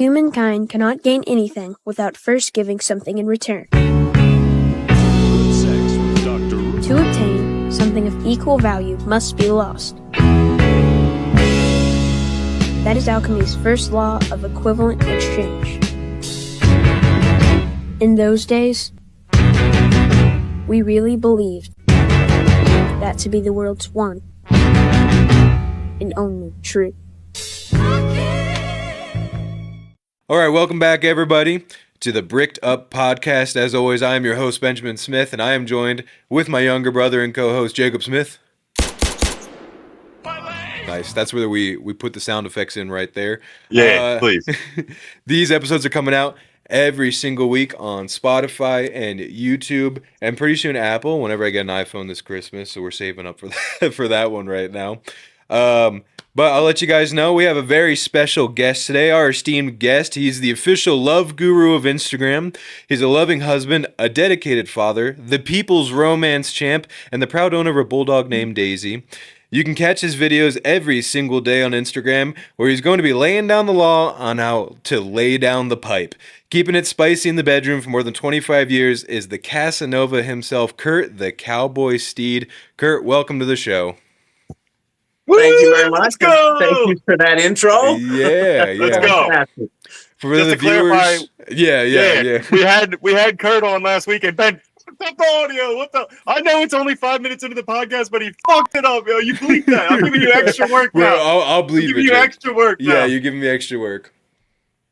Humankind cannot gain anything without first giving something in return. To obtain something of equal value must be lost. That is alchemy's first law of equivalent exchange. In those days, we really believed that to be the world's one and only truth. All right, welcome back, everybody, to the Bricked Up Podcast. As always, I am your host, Benjamin Smith, and I am joined with my younger brother and co-host, Jacob Smith. Nice. That's where we put the sound effects in right there. Yeah, please. These episodes are coming out every single week on Spotify and YouTube, and pretty soon Apple, whenever I get an iPhone this Christmas, so we're saving up for that one right now. But I'll let you guys know we have a very special guest today, our esteemed guest. He's the official love guru of Instagram. He's a loving husband, a dedicated father, the people's romance champ, and the proud owner of a bulldog named Daisy. You can catch his videos every single day on Instagram, where he's going to be laying down the law on how to lay down the pipe. Keeping it spicy in the bedroom for more than 25 years is the Casanova himself, Kurt the Cowboy Steed. Kurt, welcome to the show. Thank you very much. Let's go. Thank you for that intro. Yeah. Let's go. For Just the to clarify, viewers, we had Kurt on last week, and Ben fucked up the audio. What the? I know it's only 5 minutes into the podcast, but he fucked it up. Yo, you bleep that. I'm giving you extra work now. Well, I'll bleep it. Giving you extra work. Yeah, now. you're giving me extra work.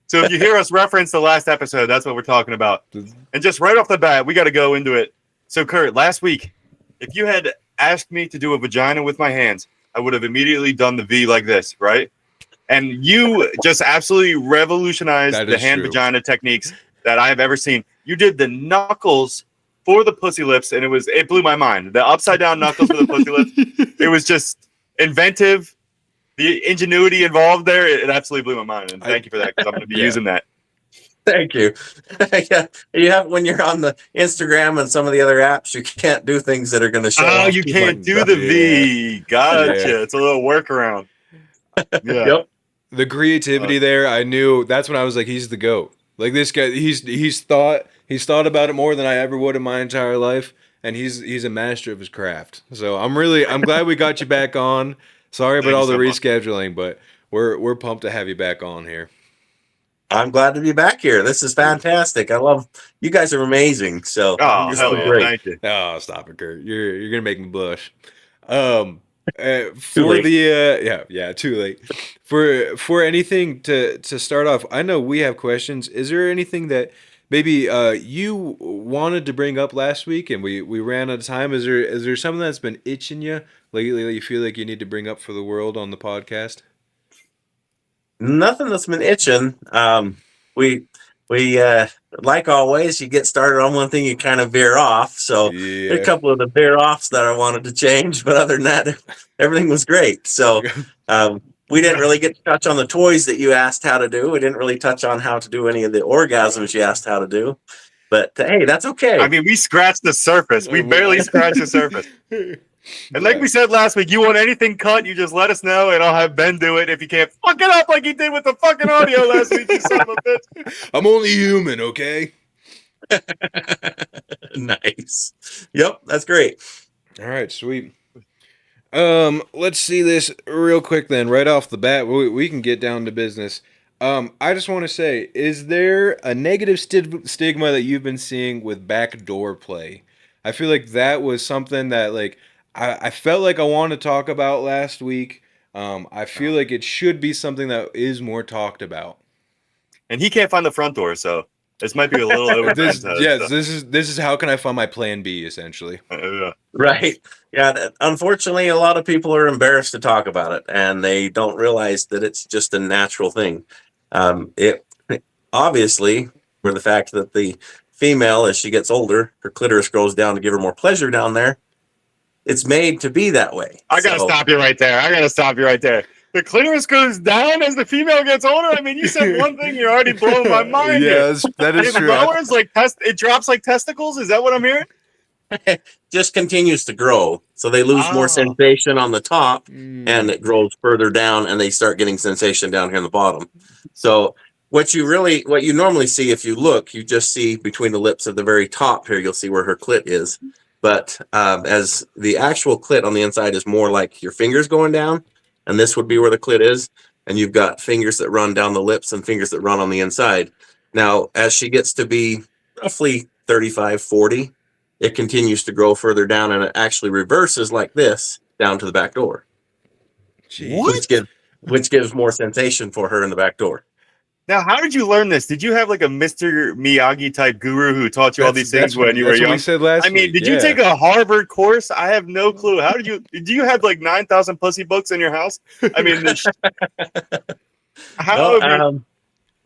So if you hear us reference the last episode, that's what we're talking about. And just right off the bat, we got to go into it. So Kurt, last week, if you had asked me to do a vagina with my hands, I would have immediately done the V like this, right? And you just absolutely revolutionized the hand vagina techniques that I have ever seen. You did the knuckles for the pussy lips, and it blew my mind. The upside down knuckles for the pussy lips. It was just inventive. The ingenuity involved there, it absolutely blew my mind. And thank you for that, because I'm going to be using that. Thank you. You have, when you're on the Instagram and some of the other apps, you can't do things that are going to show. Oh, you can't do the V. Gotcha. Yeah. It's a little workaround. Yeah. Yep. The creativity there, I knew. That's when I was like, he's the GOAT. Like, this guy, he's thought about it more than I ever would in my entire life, and he's a master of his craft. So I'm glad we got you back on. Sorry about all the rescheduling, but we're pumped to have you back on here. I'm glad to be back here. This is fantastic. I love you guys are amazing. So you're so great. Thank you. Oh, stop it, Kurt. You're gonna make me blush. Too late. For anything to start off, I know we have questions. Is there anything that maybe you wanted to bring up last week and we ran out of time? Is there something that's been itching you lately that you feel like you need to bring up for the world on the podcast? Nothing that's been itching. We like always, you get started on one thing, you kind of veer off. So a couple of the veer offs that I wanted to change, but other than that, everything was great. So we didn't really get to touch on the toys that you asked how to do. We didn't really touch on how to do any of the orgasms you asked how to do. But hey, that's okay. I mean, we scratched the surface. We barely scratched the surface. And like we said last week, you want anything cut, you just let us know, and I'll have Ben do it if you can't fuck it up like he did with the fucking audio last week, you son of a bitch. I'm only human, okay? Nice. Yep, that's great. All right, sweet. Let's see this real quick then. Right off the bat, we can get down to business. I just want to say, is there a negative stigma that you've been seeing with backdoor play? I feel like that was something that, like, I felt like I wanted to talk about last week. I feel like it should be something that is more talked about. And he can't find the front door, so this might be a little over. This is how can I find my plan B, essentially. Right. Yeah. Unfortunately, a lot of people are embarrassed to talk about it, and they don't realize that it's just a natural thing. It obviously, for the fact that the female, as she gets older, her clitoris goes down to give her more pleasure down there. It's made to be that way. I gotta stop you right there. The clitoris goes down as the female gets older. I mean, you said one thing, you're already blowing my mind. Yes, that is true. Lowers it drops like testicles. Is that what I'm hearing? Just continues to grow, so they lose more sensation on the top, and it grows further down, and they start getting sensation down here in the bottom. So what you normally see if you look, you just see between the lips at the very top here, you'll see where her clit is. But as the actual clit on the inside is more like your fingers going down, and this would be where the clit is, and you've got fingers that run down the lips and fingers that run on the inside. Now, as she gets to be roughly 35, 40, it continues to grow further down, and it actually reverses like this down to the back door. Jeez. Which gives more sensation for her in the back door. Now, how did you learn this? Did you have like a Mr. Miyagi type guru who taught you all these things when you were That's what young? we said last I mean, week, did you take a Harvard course? I have no clue. How did you have like 9,000 pussy books in your house? I mean,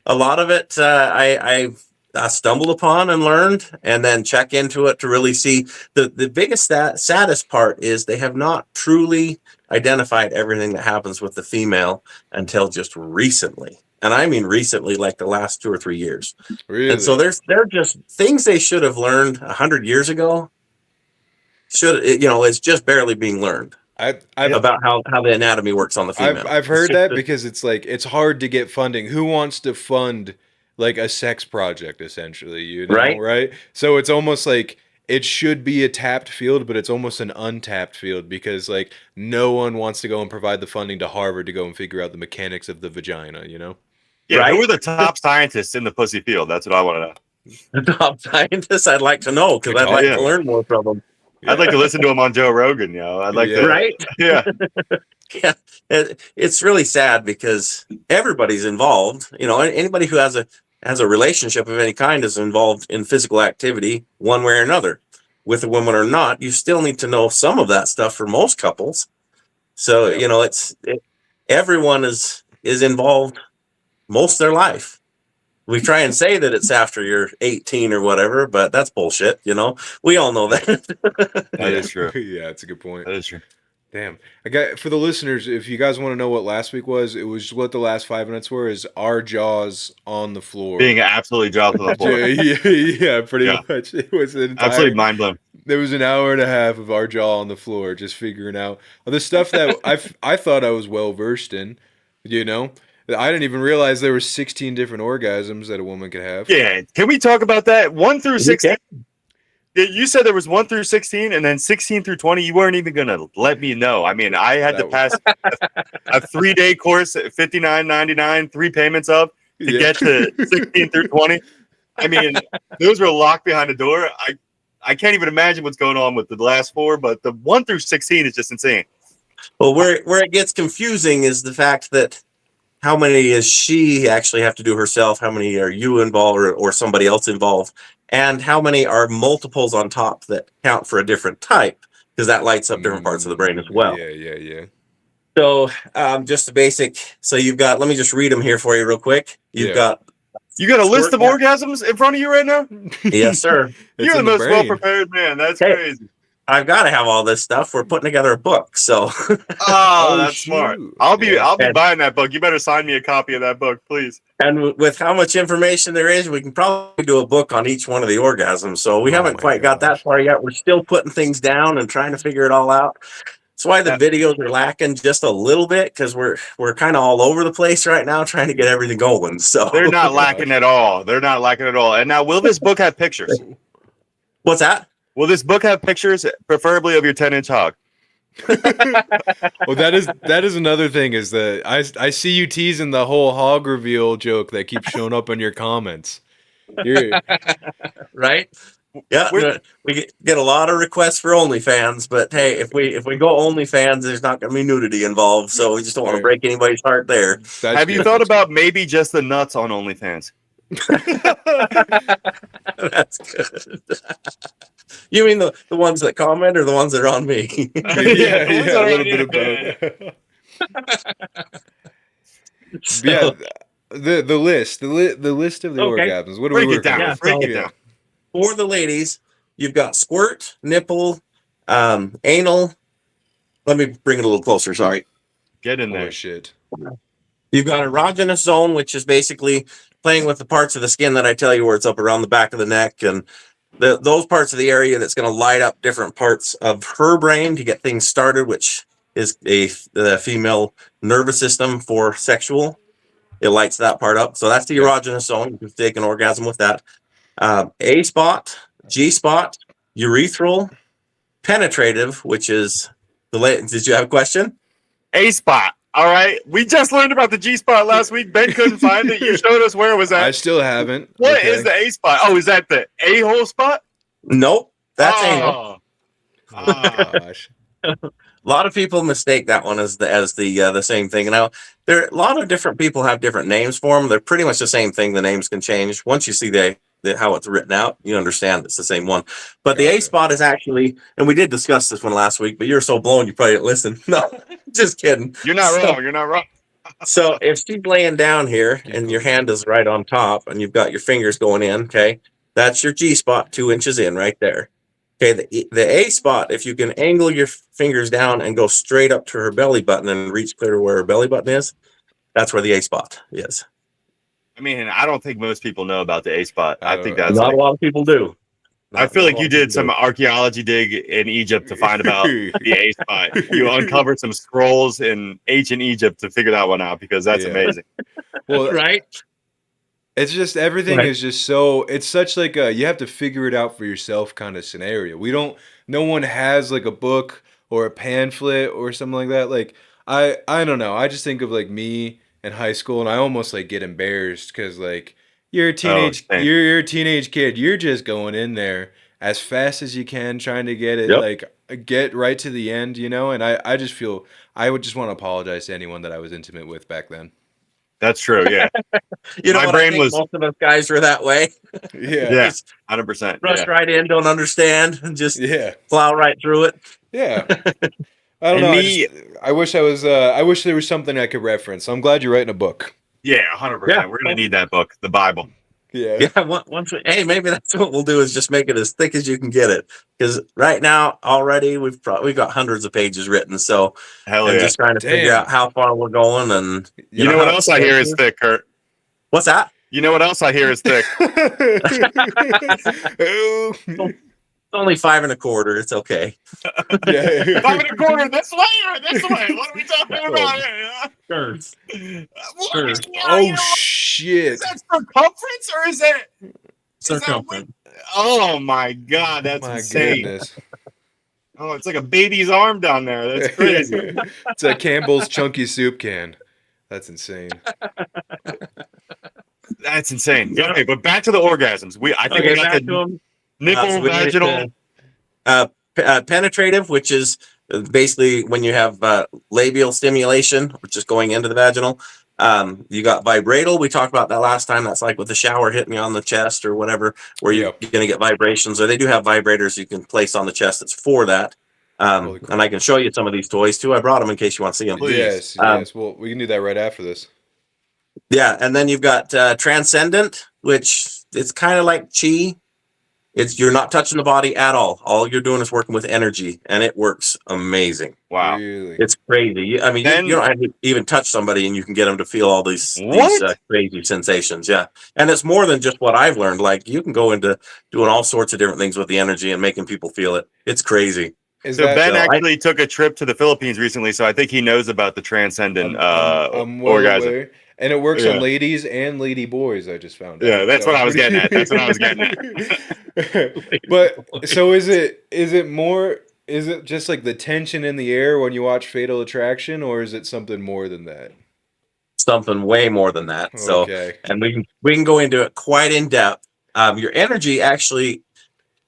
a lot of it I stumbled upon and learned, and then check into it to really see. The biggest saddest part is they have not truly identified everything that happens with the female until just recently. And I mean recently, like the last 2 or 3 years. Really? And so they're just things they should have learned 100 years ago. It's just barely being learned. About how the anatomy works on the female. I've heard that because it's like it's hard to get funding. Who wants to fund like a sex project, essentially? You know, right? So it's almost like it should be a tapped field, but it's almost an untapped field because like no one wants to go and provide the funding to Harvard to go and figure out the mechanics of the vagina. You know? Yeah, who are the top scientists in the pussy field? That's what I want to know. The top scientists, I'd like to know because I'd like to learn more from them. I'd like to listen to him on Joe Rogan, I'd like to. Right? Yeah. Yeah. It's really sad because everybody's involved. Anybody who has a relationship of any kind is involved in physical activity one way or another. With a woman or not, you still need to know some of that stuff for most couples. So, everyone is involved most of their life. We try and say that it's after you're 18 or whatever, but that's bullshit. We all know that. That is true. Yeah, that's a good point. That is true. Damn. For the listeners, if you guys want to know what last week was, it was what the last 5 minutes were, is our jaws on the floor. Being absolutely jaws on the floor. yeah, pretty much. It was absolutely mind blowing. There was an hour and a half of our jaw on the floor, just figuring out the stuff that I thought I was well versed in, I didn't even realize there were 16 different orgasms that a woman could have. Yeah. Can we talk about that? 1 through 16? You said there was 1 through 16 and then 16 through 20. You weren't even going to let me know. I mean, I had to pass a 3-day course at $59.99, 3 payments of to get to 16 through 20. I mean, those were locked behind the door. I can't even imagine what's going on with the last 4, but the 1 through 16 is just insane. Well, where it gets confusing is the fact that how many does she actually have to do herself? How many are you involved or somebody else involved? And how many are multiples on top that count for a different type? Because that lights up different parts of the brain as well. Yeah. So just the basic. So you've got, let me just read them here for you real quick. You got a list of orgasms in front of you right now? Yes, sir. You're the most well-prepared man. That's crazy. I've got to have all this stuff. We're putting together a book, so. That's smart. I'll be buying that book. You better sign me a copy of that book, please. And with how much information there is, we can probably do a book on each one of the orgasms. So we haven't quite got that far yet. We're still putting things down and trying to figure it all out. That's why the videos are lacking just a little bit, because we're kind of all over the place right now trying to get everything going. So they're not lacking at all. And now, will this book have pictures? What's that? Will this book have pictures, preferably of your 10-inch hog? Well, that is another thing, is that I see you teasing the whole hog reveal joke that keeps showing up in your comments. Right? Yeah, we get a lot of requests for OnlyFans, but hey, if we go OnlyFans, there's not going to be nudity involved, so we just don't want to break anybody's heart there. Have you thought about maybe just the nuts on OnlyFans? That's good. You mean the ones that comment or the ones that are on me? yeah, a little bit of both. So, yeah, the list of the orgasms. What do we work on? Break it down. For the ladies, you've got squirt, nipple, anal. Let me bring it a little closer. Sorry. Get in there. Oh, shit. You've got erogenous zone, which is basically playing with the parts of the skin that I tell you, where it's up around the back of the neck, and those parts of the area that's going to light up different parts of her brain to get things started, which is the female nervous system for sexual. it lights that part up. So that's the erogenous zone. You can take an orgasm with that. A spot, G spot, urethral, penetrative, which is did you have a question? A spot. All right. We just learned about the G spot last week. Ben couldn't find it. You showed us where it was at. I still haven't. What is the A spot? Oh, is that the a-hole spot? Nope. That's anal. Gosh. A lot of people mistake that one as the same thing. Now, there a lot of different people have different names for them. They're pretty much the same thing. The names can change. Once you see how it's written out, you understand it's the same one. But the A spot is actually, and we did discuss this one last week, but you're so blown you probably didn't listen. No, just kidding. You're not wrong. You're not wrong. So if she's laying down here and your hand is right on top and you've got your fingers going in, okay, that's your G spot 2 inches in right there. Okay, the A spot, if you can angle your fingers down and go straight up to her belly button and reach clear to where her belly button is, that's where the A spot is. I mean, I don't think most people know about the A spot. I think that's not a lot of people do. I feel like you did some archaeology dig in Egypt to find about the A spot. You uncovered some scrolls in ancient Egypt to figure that one out because that's amazing. Well, right? It's just everything is just so it's such like a you have to figure it out for yourself kind of scenario. No one has like a book or a pamphlet or something like that. Like I don't know. I just think of like me in high school and I almost like get embarrassed because like you're a you're a teenage kid. You're just going in there as fast as you can, trying to get it like get right to the end, you know. And I just feel I would just want to apologize to anyone that I was intimate with back then. That's true. Yeah. You know, my brain was. Most of us guys were that way. Yeah. 100%. Rush right in, don't understand, and just plow right through it. Yeah. I don't know. I wish I was. I wish there was something I could reference. I'm glad you're writing a book. Yeah, 100%. Yeah. We're gonna need that book, the Bible. Yeah. Hey, maybe that's what we'll do is just make it as thick as you can get it. Because right now already we've got hundreds of pages written. So I'm just trying to figure out how far we're going. And you know what else I hear is thick, Kurt? What's that? You know what else I hear is thick? It's only 5 1/4. It's okay. 5 1/4 this way or this way? What are we talking about here? Oh shit! Is that circumference or is that circumference? Oh my god, that's insane! Goodness. Oh, it's like a baby's arm down there. That's crazy. It's a Campbell's chunky soup can. That's insane. That's insane. Okay, but back to the orgasms. I think we got the nipple, vaginal, penetrative, which is basically when you have labial stimulation, which is going into the vaginal. You got vibratal. We talked about that last time. That's like with the shower hitting you on the chest or whatever, where you're going to get vibrations. Or they do have vibrators you can place on the chest. That's for that. And I can show you some of these toys too. I brought them in case you want to see them. Yes. Well, we can do that right after this. Yeah, and then you've got transcendent, which it's kind of like chi. You're not touching the body at all. All you're doing is working with energy, and it works amazing. Wow, really? It's crazy. I mean, you don't have to even touch somebody, and you can get them to feel all these crazy sensations. Yeah, and it's more than just what I've learned. Like you can go into doing all sorts of different things with the energy and making people feel it. It's crazy. Ben actually took a trip to the Philippines recently, so I think he knows about the transcendent orgasm. And it works on ladies and lady boys, I just found out. Yeah, that's what I was getting at. But so is it just like the tension in the air when you watch Fatal Attraction, or is it something more than that? Something way more than that. So and we can go into it quite in depth. Your energy actually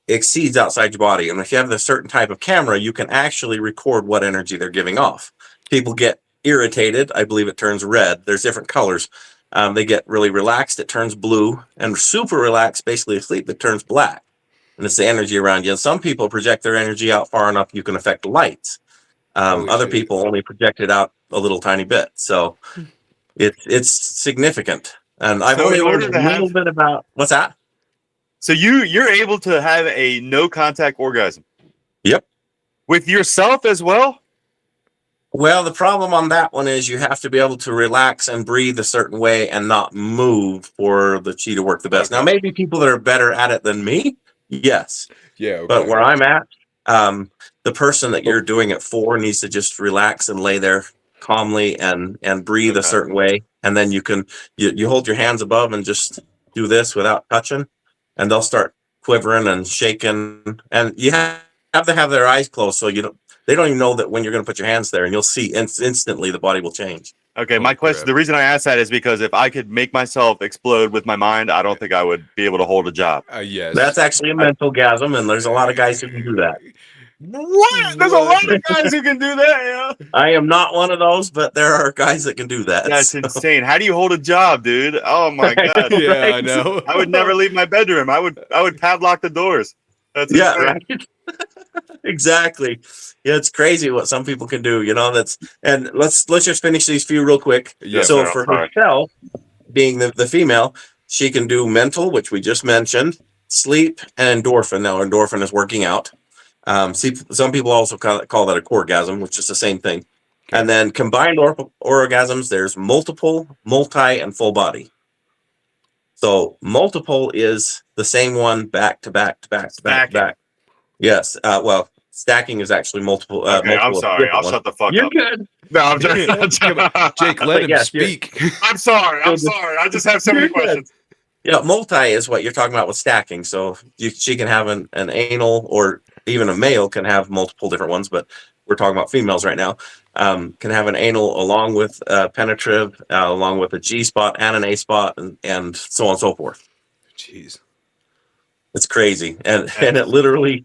exceeds outside your body. And if you have a certain type of camera, you can actually record what energy they're giving off. People get irritated. I believe it turns red. There's different colors. They get really relaxed. It turns blue, and super relaxed, basically asleep, it turns black. And it's the energy around you. And some people project their energy out far enough you can affect lights. Other people only project it out a little tiny bit. So it's significant. And I've only learned a little bit about what's that. So you're able to have a no contact orgasm. Yep. With yourself as well? Well, the problem on that one is you have to be able to relax and breathe a certain way and not move for the chi to work the best. Now, maybe people that are better at it than me, yes. Yeah. Okay. But where I'm at, the person that you're doing it for needs to just relax and lay there calmly and breathe a certain way and then you hold your hands above and just do this without touching, and they'll start quivering and shaking, and you have to have their eyes closed so they don't even know that when you're going to put your hands there, and you'll see instantly the body will change. Okay, Holy my question, crap. the reason I asked that is because if I could make myself explode with my mind, I don't think I would be able to hold a job. Yes. That's actually a mental gasm, and there's a lot of guys who can do that. What? There's a lot of guys who can do that, yeah. I am not one of those, but there are guys that can do that. That's so. insane. How do you hold a job, dude? Oh my god. Yeah, I Right? know. I would never leave my bedroom. I would padlock the doors. That's Yeah, insane. right. Exactly. Yeah, it's crazy what some people can do. And let's just finish these few real quick. Yeah, so no, for sorry. herself, being the female, she can do mental, which we just mentioned, sleep, and endorphin. Now, endorphin is working out. Some people also call that a coregasm, which is the same thing. Okay. And then combined orgasms, there's multiple, multi, and full body. So multiple is the same one back to back to back to back to back. Yes. Well, stacking is actually multiple. Okay, I'm multiple sorry. I'll different shut the fuck You're up. good. No, I'm just Jake, let But him yes, you're- speak. I'm sorry. I just have so many You're good. questions. Yeah, multi is what you're talking about with stacking. So she can have an anal, or even a male can have multiple different ones, but we're talking about females right now. Can have an anal along with penetrative, along with a G spot and an A spot, and so on and so forth. Jeez. It's crazy, and it literally,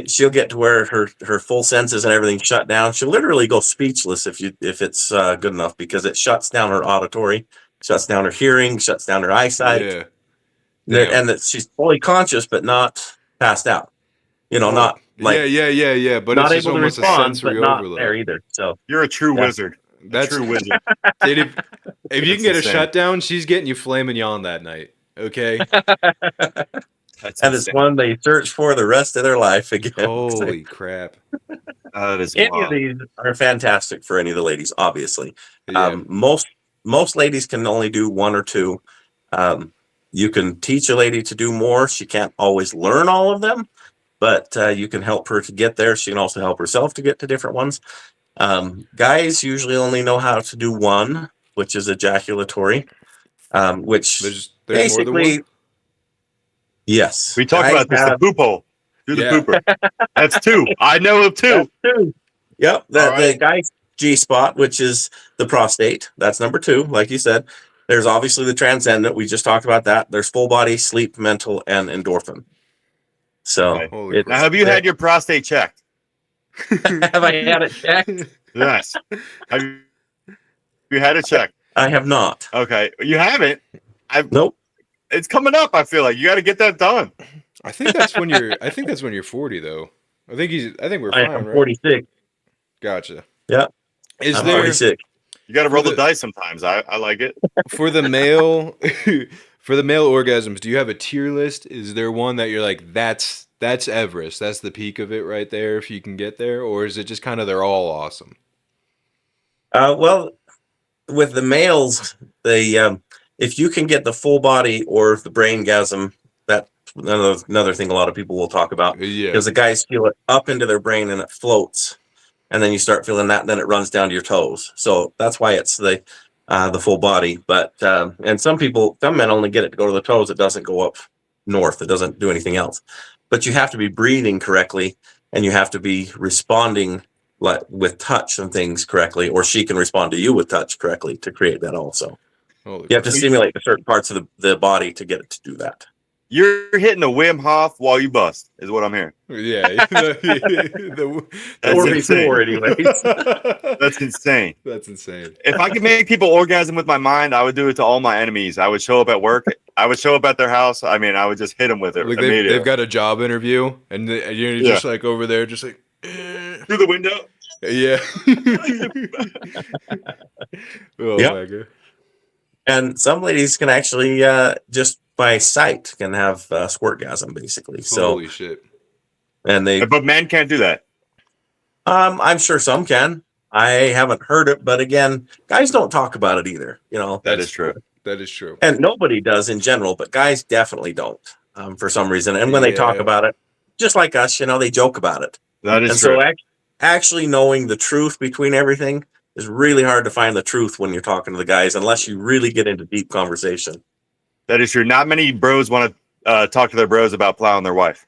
she'll get to where her full senses and everything shut down. She'll literally go speechless if it's good enough, because it shuts down her auditory, shuts down her hearing, shuts down her eyesight. Yeah. And that she's fully conscious but not passed out. Not like Yeah. But not it's just able to almost a respond, sensory but not overload. there either. So You're a true Yeah. wizard. That's True wizard. Dude, if you can That's get a insane. shutdown, she's getting you filet mignon that night. Okay. That's and it's insane. one they search for the rest of their life again. Holy crap. That is Any of wild. these are fantastic for any of the ladies, obviously. Yeah. Most ladies can only do one or two. You can teach a lady to do more. She can't always learn all of them, but you can help her to get there. She can also help herself to get to different ones. Guys usually only know how to do one, which is ejaculatory, which There's basically, more than one. yes. We talked Guys about this, the have- poop hole. Do the Yeah. pooper. That's two. I know of two. That's two. Yep. The right. guy's G spot, which is the prostate. That's number 2, like you said. There's obviously the transcendent. We just talked about that. There's full body, sleep, mental, and endorphin. So Okay. Holy Now, have you had your prostate checked? have I had it checked? Yes. Have you had it checked? I have not. Okay. You haven't? Nope. It's coming up, I feel like. You got to get that done. I think that's when you're 40 though. I think we're I fine, am right? 46. Gotcha. Yeah. Is I'm there 46. You got to roll For the the- dice sometimes. I like it. for the male orgasms, do you have a tier list? Is there one that you're like, that's Everest, that's the peak of it right there if you can get there, or is it just kind of they're all awesome? Well, with the males, if you can get the full body or the braingasm, that's another thing a lot of people will talk about, Yeah. because the guys feel it up into their brain and it floats, and then you start feeling that, and then it runs down to your toes. So that's why it's the full body. But and some men only get it to go to the toes. It doesn't go up north. It doesn't do anything else. But you have to be breathing correctly, and you have to be responding with touch and things correctly, or she can respond to you with touch correctly to create that also. Holy You have to crap. stimulate the certain parts of the body to get it to do that. You're hitting a Wim Hof while you bust, is what I'm hearing. Yeah. That's Or insane. before, anyways. That's insane. That's insane. If I could make people orgasm with my mind, I would do it to all my enemies. I would show up at work. I would show up at their house. I mean, I would just hit them with it Like immediately. they've got a job interview, and you're Yeah. just like over there, just like, eh. through the window. Yeah. Oh Yep. my god. And some ladies can actually just by sight can have squirtgasm, basically. So, Holy shit. and they, But men can't do that. I'm sure some can. I haven't heard it, but again, guys don't talk about it either. That is true. That is true. And nobody does in general, but guys definitely don't for some reason. And when they talk Yeah. about it, just like us, they joke about it. That And is true. so actually knowing the truth between everything, it's really hard to find the truth when you're talking to the guys unless you really get into deep conversation. That is true. Not many bros want to talk to their bros about plowing their wife.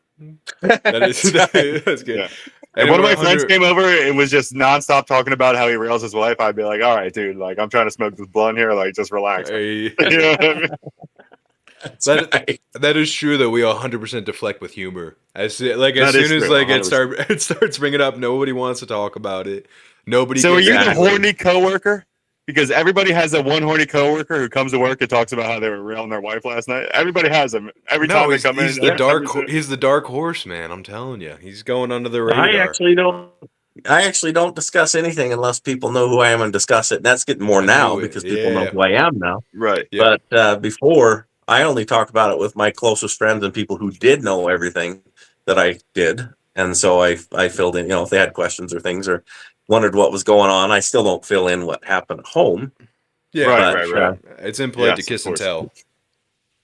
That's good. Yeah. And one of my friends came over and was just nonstop talking about how he rails his wife. I'd be like, all right, dude, like I'm trying to smoke this blunt here. Like, just relax. You know what I mean? That is true that we 100% deflect with humor. As soon as it starts bringing up, nobody wants to talk about it. Nobody. So are you the horny coworker? Because everybody has that one horny coworker who comes to work and talks about how they were railing their wife last night. Everybody has him. Every time they come in, he's the dark horse, man. I'm telling you, he's going under the radar. I actually don't discuss anything unless people know who I am and discuss it. And that's getting more now because people know who I am now. Right. Yeah. But before, I only talked about it with my closest friends and people who did know everything that I did. And so I filled in, if they had questions or things or wondered what was going on. I still don't fill in what happened at home. Yeah, right. It's impolite to kiss and tell.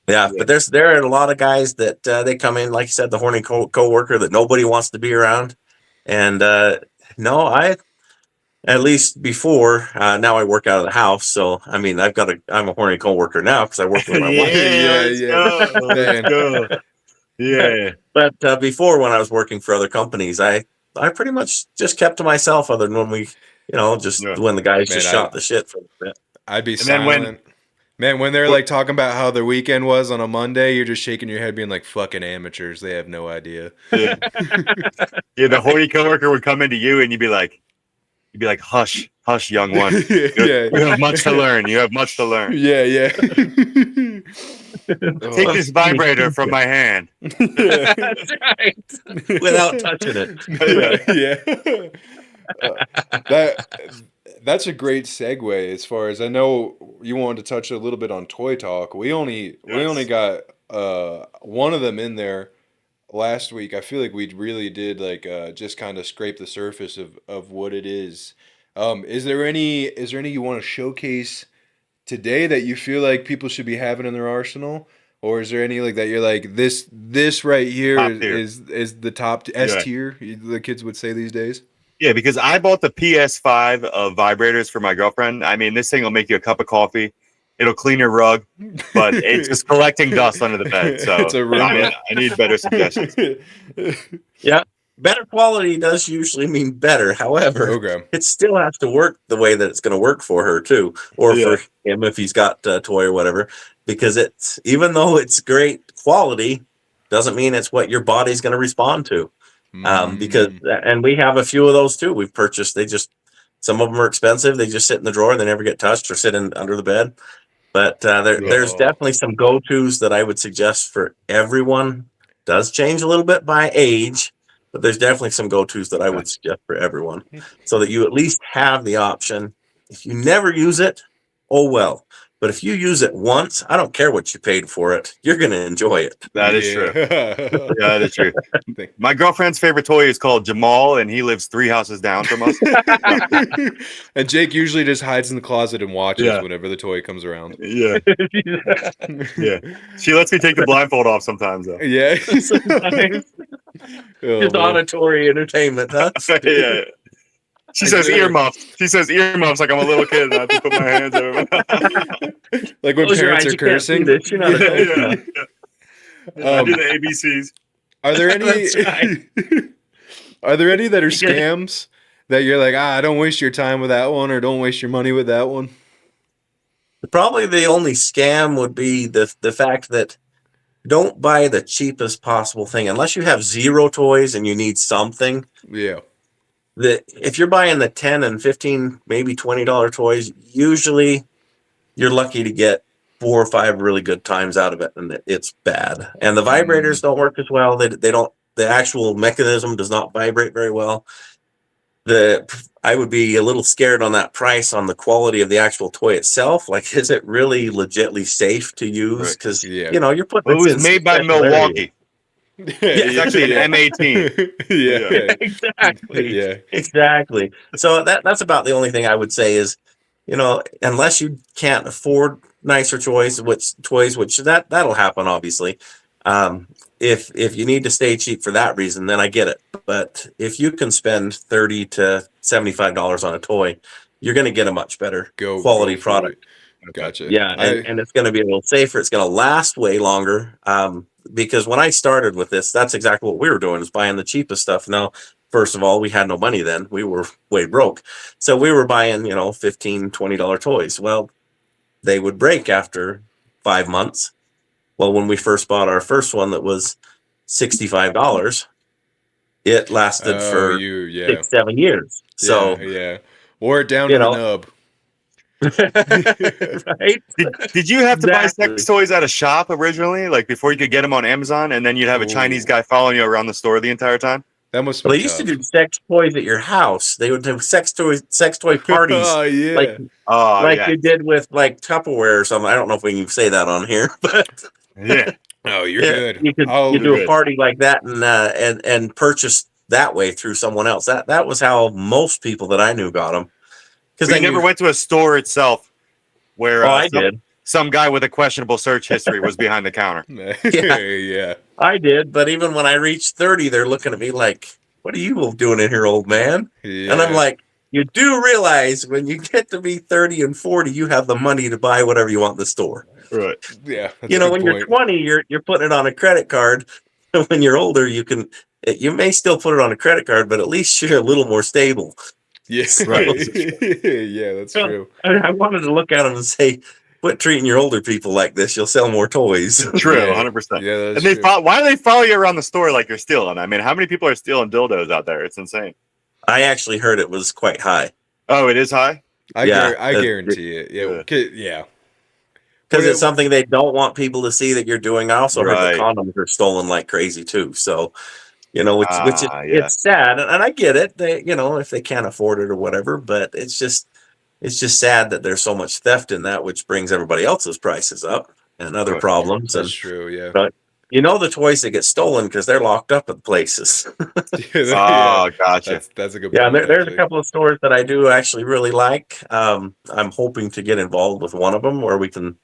Yeah, but there are a lot of guys that they come in, like you said, the horny coworker that nobody wants to be around. And no, at least before, now I work out of the house. So, I mean, I'm a horny coworker now because I work with my wife. Yeah. But before, when I was working for other companies, I pretty much just kept to myself other than when we, when the guys shot the shit for a bit. I'd be silent. When they're like talking about how their weekend was on a Monday, you're just shaking your head being like, fucking amateurs. They have no idea. Yeah, the horny coworker would come into you and you'd be like, hush, young one. You have much to learn. You have much to learn. Yeah. Take this vibrator from my hand. That's right. Without touching it. That's a great segue. As far as I know, you wanted to touch a little bit on Toy Talk. We only got one of them in there last week. I feel like we really did just kind of scrape the surface of what it is. Is there any you want to showcase today that you feel like people should be having in their arsenal, or is there any like that you're like this right here is the top S tier? The kids would say these days. Yeah, because I bought the PS5 of vibrators for my girlfriend. I mean, this thing will make you a cup of coffee. It'll clean your rug, but it's just collecting dust under the bed. So I need better suggestions. Yeah. Better quality does usually mean better. However, it still has to work the way that it's going to work for her too, or for him if he's got a toy or whatever. Because even though it's great quality, doesn't mean it's what your body's going to respond to. And we have a few of those too. We've purchased. Some of them are expensive. They just sit in the drawer. They never get touched or sit under the bed. But there's definitely some go-tos that I would suggest for everyone. Does change a little bit by age. But there's definitely some go-tos that I would suggest for everyone so that you at least have the option. If you never use it, oh well. But if you use it once, I don't care what you paid for it. You're going to enjoy it. That is true. That is true. My girlfriend's favorite toy is called Jamal, and he lives 3 houses down from us. And Jake usually just hides in the closet and watches whenever the toy comes around. Yeah. She lets me take the blindfold off sometimes, though. Yeah. Sometimes. Just auditory entertainment, huh? Yeah. She says earmuffs. She says earmuffs like I'm a little kid and I have to put my hands over my mouth. Like when parents are cursing. I do the ABCs. Are there any Are there any that are scams that you're like, don't waste your time with that one or don't waste your money with that one? Probably the only scam would be the fact that don't buy the cheapest possible thing unless you have 0 toys and you need something. Yeah. If you're buying the $10 and $15, maybe $20 toys, usually you're lucky to get 4 or 5 really good times out of it, and it's bad. And the vibrators don't work as well. They don't. The actual mechanism does not vibrate very well. I would be a little scared on that price on the quality of the actual toy itself. Like, is it really legitly safe to use? Because you're putting. It was made by Milwaukee. It's actually an M18. Exactly. So that's about the only thing I would say is, unless you can't afford nicer toys, which that'll happen obviously. If you need to stay cheap for that reason, then I get it. But if you can spend $30 to $75 on a toy, you're going to get a much better Go quality for product. it. Gotcha. Yeah, and it's going to be a little safer. It's going to last way longer. Because when I started with this, that's exactly what we were doing, is buying the cheapest stuff. Now, first of all, we had no money then. We were way broke. So we were buying, $15, $20 toys. Well, they would break after 5 months. Well, when we first bought our first one that was $65, it lasted for 6-7 years. So yeah. Wore it down to the nub. Right? Did you have to buy sex toys at a shop originally, like before you could get them on Amazon, and then you'd have a Chinese guy following you around the store the entire time? That must be Well, they used to do sex toys at your house. They would do sex toy parties. Oh yeah. Like you did with like Tupperware or something. I don't know if we can say that on here, but yeah. Oh, you're good. You could do a party like that and purchase that way through someone else. That was how most people that I knew got them. Because I never went to a store itself where I did. Some guy with a questionable search history was behind the counter. Yeah, I did. But even when I reached 30, they're looking at me like, "What are you doing in here, old man?" Yeah. And I'm like, you do realize when you get to be 30 and 40, you have the money to buy whatever you want in the store. Right. Yeah. When you're 20, you're putting it on a credit card. When you're older, you may still put it on a credit card, but at least you're a little more stable. Yes. Right. Yeah, that's true. I wanted to look at them and say, quit treating your older people like this. You'll sell more toys. True, Yeah. 100%. Yeah, that's and true. why do they follow you around the store like you're stealing? I mean, how many people are stealing dildos out there? It's insane. I actually heard it was quite high. Oh, it is high? I guarantee it. Yeah. Because it's something they don't want people to see that you're doing. I also heard the condoms are stolen like crazy too. So, it's sad, and I get it. They, if they can't afford it or whatever, but it's just sad that there's so much theft in that, which brings everybody else's prices up and other problems. That's true. Yeah. But the toys that get stolen because they're locked up at places. Oh, gotcha. That's a good point. Yeah, there's a couple of stores that I do actually really like. I'm hoping to get involved with one of them where we can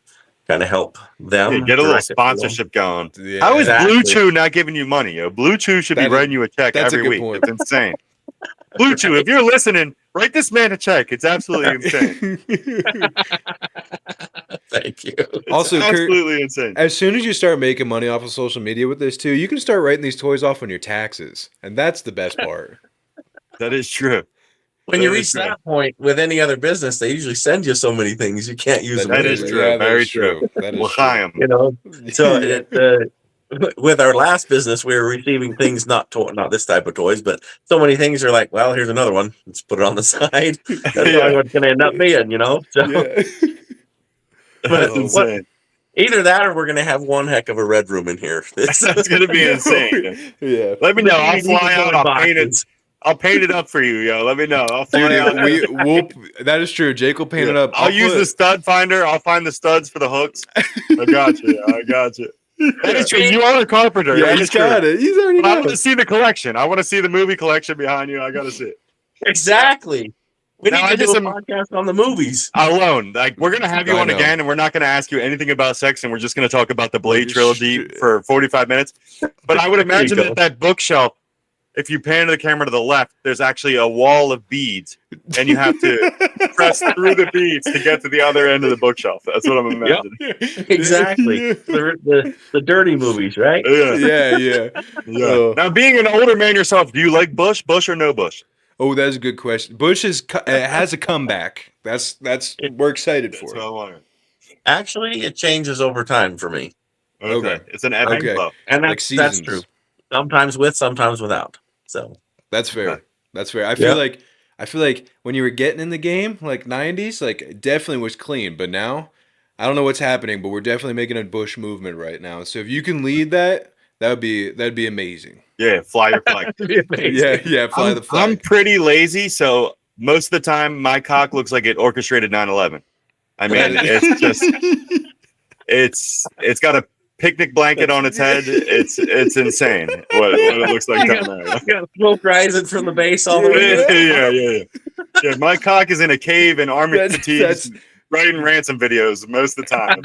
kind of help them. Yeah, get a little sponsorship going. Yeah. How is Blue Chew not giving you money? Blue Chew should be writing you a check every week. Point. It's insane. Blue Chew, if you're listening, write this man a check. It's absolutely insane. Thank you. Also, absolutely Kurt, insane. As soon as you start making money off of social media with this too, you can start writing these toys off on your taxes, and that's the best part. That is true. When you reach that point with any other business, they usually send you so many things you can't use them. That is true. Yeah, very true. That is true. So with our last business, we were receiving things not this type of toys, but so many things are like, well, here's another one. Let's put it on the side. That's probably what's going to end up being, So, but either that, or we're going to have one heck of a red room in here. That's going to be insane. Yeah. Let me know. I'll fly out. I'll paint it up for you, yo. Let me know. I'll fly out. That is true. Jake will paint it up. I'll use the stud finder. I'll find the studs for the hooks. I got you. That is true. You are a carpenter. Yeah, he's got it. He's already got it. I want to see the collection. I want to see the movie collection behind you. I got to see it. Exactly. We need to do a podcast on the movies. Alone. Like, we're going to have you on again, and we're not going to ask you anything about sex, and we're just going to talk about the Blade trilogy for 45 minutes. But I would imagine that bookshelf, if you pan the camera to the left, there's actually a wall of beads, and you have to press through the beads to get to the other end of the bookshelf. That's what I'm imagining. Yep. Exactly. The dirty movies, right? Yeah. Now, being an older man yourself, do you like Bush or no Bush? Oh, that's a good question. Bush has a comeback. We're excited for it. Actually, it changes over time for me. Okay. It's an ebb and flow. And that's true. Sometimes with, sometimes without. So that's fair. That's fair. I feel like when you were getting in the game, like 90s, like it definitely was clean. But now, I don't know what's happening, but we're definitely making a Bush movement right now. So if you can lead that'd be amazing. Yeah, fly your flag. Yeah, fly the flag. I'm pretty lazy, so most of the time my cock looks like it orchestrated 9/11. I mean, it's just it's got a picnic blanket on its head. It's insane what it looks like down there. Got smoke rising from the base all the way. Yeah. My cock is in a cave in army fatigues, writing ransom videos most of the time.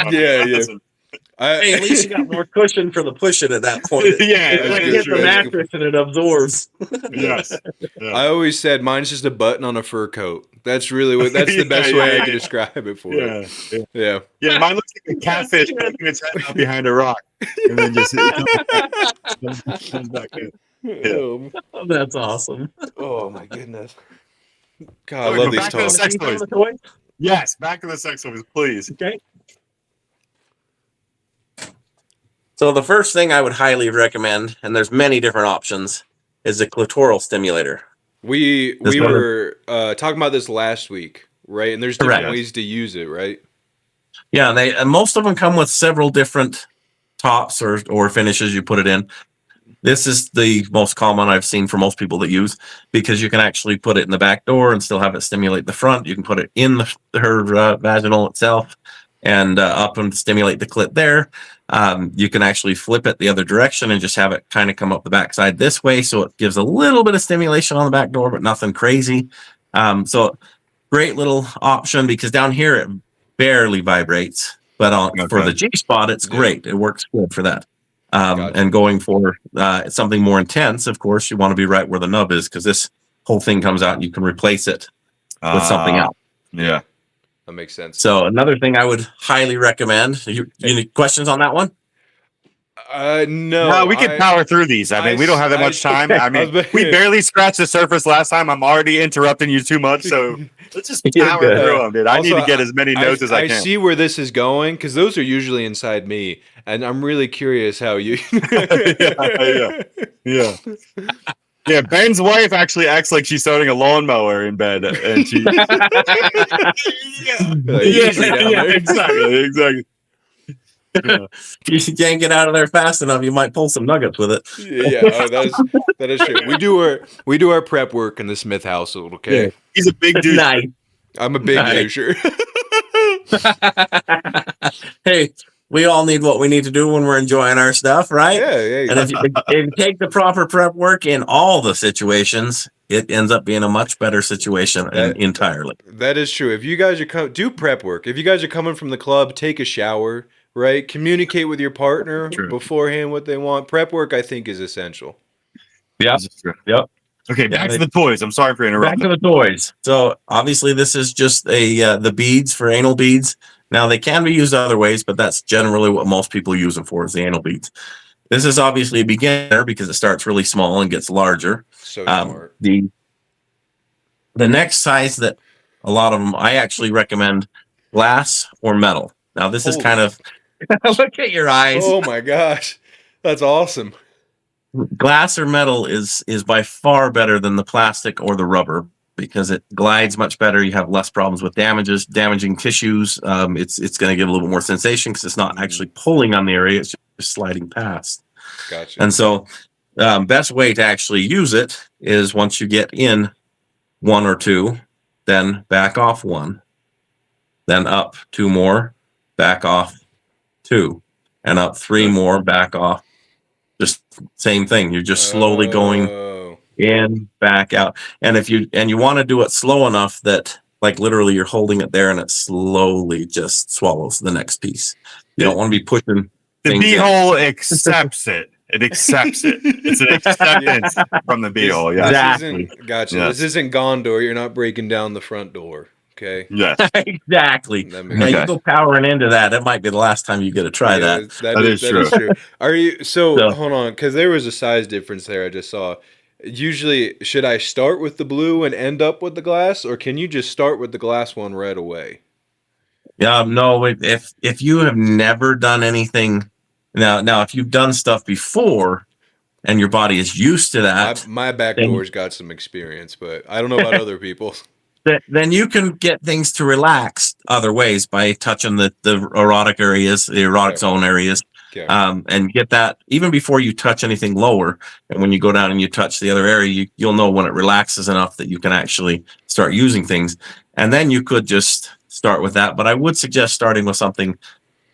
Hey, at least you got more cushion for the pushing at that point. Yeah, It's like that's hit true. the mattress and it absorbs. Yes. Yeah. I always said mine's just a button on a fur coat. That's really what. That's the best Yeah, way yeah, I could yeah. describe it for it. Yeah. Yeah. Yeah. Yeah, mine looks like a catfish poking its head out behind a rock, and then just comes back in. Yeah. That's awesome. Oh my goodness. God, I Alright, love go these back to the talks. sex Keep on toys. the toy? Yes, back to the sex toys, please. Okay. So the first thing I would highly recommend, and there's many different options, is a clitoral stimulator. We This one- were talking about this last week, right? And there's different Correct. ways to use it, right? Yeah, and most of them come with several different tops or finishes you put it in. This is the most common I've seen for most people that use, because you can actually put it in the back door and still have it stimulate the front. You can put it in her vaginal itself and up and stimulate the clit there. You can actually flip it the other direction and just have it kind of come up the backside this way, so it gives a little bit of stimulation on the back door, but nothing crazy. So great little option, because down here it barely vibrates, but for the G spot, it's great. It works good for that. Gotcha. And going for something more intense, of course, you want to be right where the nub is, because this whole thing comes out and you can replace it with something else. Yeah. That makes sense. So another thing I would highly recommend. You need questions on that one? No, No, we can power through these. I mean, we don't have that much time. I mean, we barely scratched the surface last time. I'm already interrupting you too much, so let's just You're power good. through them, dude. I need Also, to get as many notes as I can. see where this is going, because those are usually inside me, and I'm really curious how you. Yeah. Yeah, Ben's wife actually acts like she's starting a lawnmower in bed, and she. Like, you should be down there. exactly. Yeah. You can't get out of there fast enough. You might pull some nuggets with it. Yeah, oh, that is true. We do our prep work in the Smith household. Okay, Yeah. He's a big dude. Nice. I'm a big Nice. doucher. Hey, we all need what we need to do when we're enjoying our stuff, right? Yeah. And if you take the proper prep work in all the situations, it ends up being a much better situation entirely. That is true. If you guys are do prep work, if you guys are coming from the club, take a shower, right? Communicate with your partner beforehand what they want. Prep work, I think, is essential. Yep. Yep. Okay, back to the toys. I'm sorry for interrupting. Back to the toys. So obviously this is just the beads for anal beads. Now they can be used other ways, but that's generally what most people use them for, is the anal beads. This is obviously a beginner because it starts really small and gets larger. So smart. The next size that a lot of them, I actually recommend glass or metal. Now this is kind of, look at your eyes. Oh my gosh, that's awesome. Glass or metal is by far better than the plastic or the rubber, because it glides much better. You have less problems with damaging tissues. It's going to give a little bit more sensation because it's not actually pulling on the area. It's just sliding past. Gotcha. And so best way to actually use it is once you get in one or two, then back off one, then up two more, back off two, and up three more, back off. Just same thing. You're just slowly going in, back out. And if you want to do it slow enough that like literally you're holding it there and it slowly just swallows the next piece. You don't want to be pushing. The things in. beehole accepts it. It accepts it. It's an acceptance from the beehole. Yeah. Exactly. Gotcha. Yes. This isn't Gondor. You're not breaking down the front door. Okay. Yes. Exactly. That makes Now you sense. go powering into that. That might be the last time you get to try that. That is true. Are you so So- hold on, because there was a size difference there I just saw. Usually, should I start with the blue and end up with the glass, or can you just start with the glass one right away? No, if you have never done anything now if you've done stuff before and your body is used to that, My back door's got some experience, but I don't know about other people. then you can get things to relax other ways by touching the erotic areas, the erotic zone areas. Okay. And get that even before you touch anything lower. And when you go down and you touch the other area, you'll know when it relaxes enough that you can actually start using things. And then you could just start with that. But I would suggest starting with something,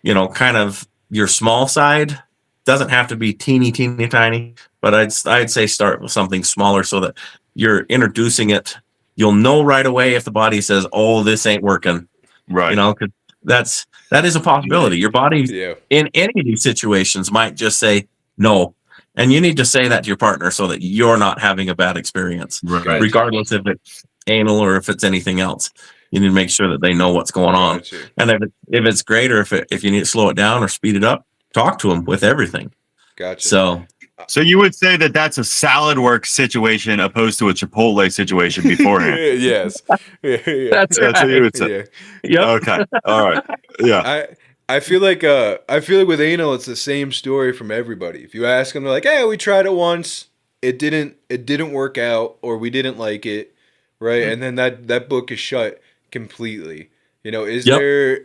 kind of your small side. Doesn't have to be teeny tiny, but I'd say start with something smaller so that you're introducing it. You'll know right away if the body says, "Oh, this ain't working." Right. Because that's That is a possibility. Your body Yeah. in any of these situations might just say no. And you need to say that to your partner so that you're not having a bad experience, Right. regardless if it's anal or if it's anything else. You need to make sure that they know what's going on. Gotcha. And if it's great, or if you need to slow it down or speed it up, talk to them with everything. Gotcha. So you would say that that's a salad work situation opposed to a Chipotle situation beforehand. Yes. Yeah. That's That's what you would say. Yeah. Yep. Okay. All right. Yeah. I feel like with anal it's the same story from everybody. If you ask them, they're like, "Hey, we tried it once. It didn't work out, or we didn't like it." Right? And then that book is shut completely. You know, is Yep. there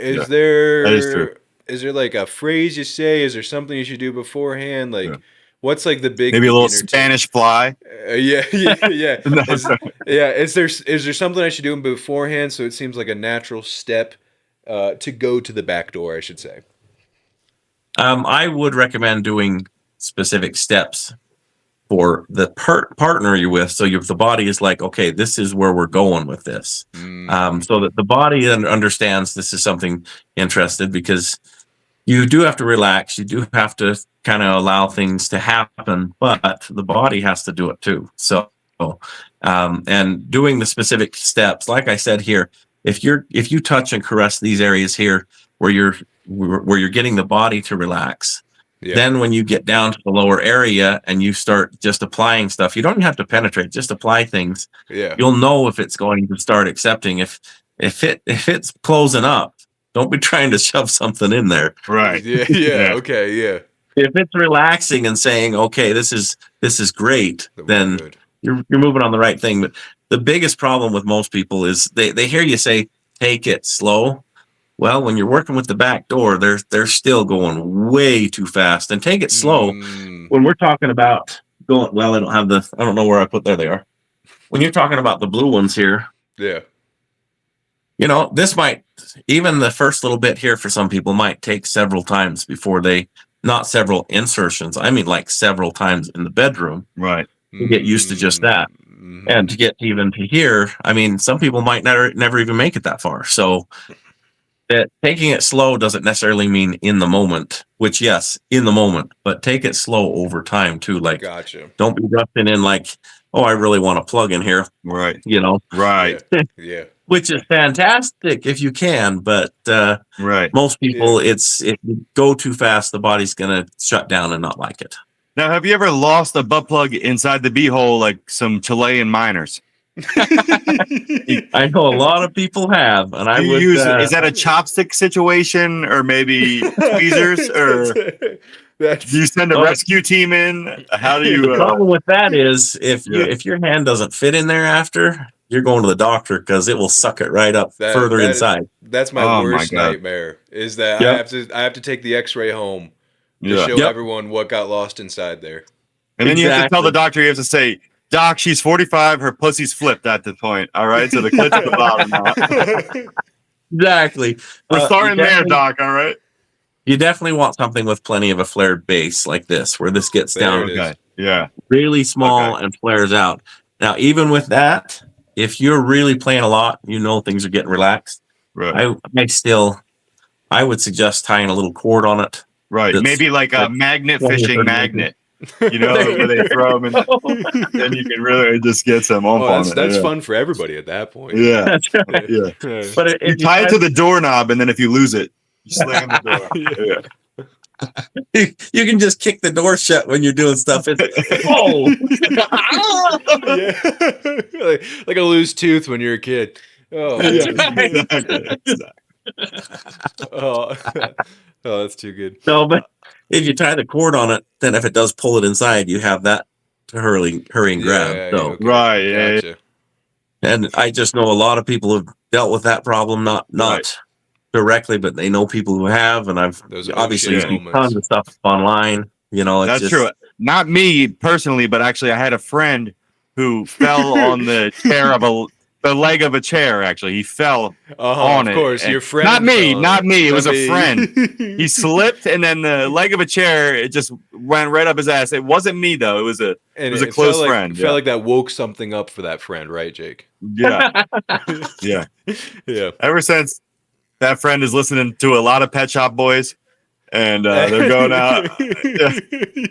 That is true. is there like a phrase you say? Is there something you should do beforehand? Like Yeah. what's like the big Maybe a little beginner tip? Spanish fly. Yeah. No, Is there something I should do beforehand so it seems like a natural step to go to the back door, I should say? I would recommend doing specific steps for the partner you're with. So the body is like, okay, this is where we're going with this. So that the body understands this is something interested, because you do have to relax. You do have to kind of allow things to happen, but the body has to do it too. So, and doing the specific steps, like I said here, if you touch and caress these areas here where you're getting the body to relax, Yeah. then when you get down to the lower area and you start just applying stuff, you don't even have to penetrate, just apply things. Yeah. You'll know if it's going to start accepting. If it's closing up, don't be trying to shove something in there. right. Yeah. Okay. Yeah. If it's relaxing and saying, okay, this is great, Then we're then good. you're moving on the right thing. But the biggest problem with most people is they hear you say, take it slow. Well, when you're working with the back door, they're still going way too fast. And take it slow. When we're talking about going, well, I don't know where I put, there they are. When you're talking about the blue ones here, Yeah. this might, even the first little bit here for some people might take several times before not several insertions. I mean, like several times in the bedroom Right. to get used to just that. And to get even to here, I mean, some people might never even make it that far. So that taking it slow doesn't necessarily mean in the moment, which yes, in the moment, but take it slow over time too. Like, Gotcha. don't be rushing in like, oh, I really want to plug in here, Right. Right. Yeah. which is fantastic if you can, but Right. most people, if you go too fast, the body's going to shut down and not like it. Now, have you ever lost a butt plug inside the beehole like some Chilean miners? I know a lot of people have, and I Do you would. use, is that a chopstick situation or maybe tweezers, or do you send a rescue team in? How do the you? problem with that is if Yeah. if your hand doesn't fit in there after, you're going to the doctor because it will suck it right up further inside. That's my Oh my worst God. nightmare. Is that Yep. I have to take the X-ray home to Yeah. show Yep. everyone what got lost inside there. And then you have to tell Exactly. the doctor. You have to say, "Doc, she's 45. Her pussy's flipped at the point. All right, so the clit's at the bottom now. Exactly. We're starting you there, definitely- Doc. All right." You definitely want something with plenty of a flared base like this, where this gets There down it is. Okay. Yeah. really small and flares out. Now, even with that, if you're really playing a lot, things are getting relaxed. Right. I would suggest tying a little cord on it. Right. That's Maybe like a like magnet 20 or fishing 30 magnet. You know, where they throw them, and then you can really just get some oomph Oh, on it. that's yeah. fun for everybody at that point. Yeah. That's right. Yeah. Yeah. But You if tie it to the doorknob, and then if you lose it, you slam the door. Yeah. you can just kick the door shut when you're doing stuff. It's, oh, Yeah. like a loose tooth when you're a kid. Oh, Exactly. oh. Oh, that's too good. no, but if you tie the cord on it, then if it does pull it inside, you have that to hurry and grab. Yeah, So, okay. Right, yeah, Gotcha. and I just know a lot of people have dealt with that problem, not Right. directly, but they know people who have, and I've Those obviously oh shit seen moments. tons of stuff online. It's That's just, true. Not me personally, but actually, I had a friend who fell on the the leg of a chair. Actually, he fell on of it. course, And- your friend. Not me, fell. not me. It was a me. friend. He slipped, and then the leg of a chair, it just went right up his ass. It wasn't me though. It was a And was a it close felt like, friend, Felt yeah. like that woke something up for that friend, right, Jake? yeah, yeah. Yeah. Ever since that friend is listening to a lot of Pet Shop Boys, and they're going out.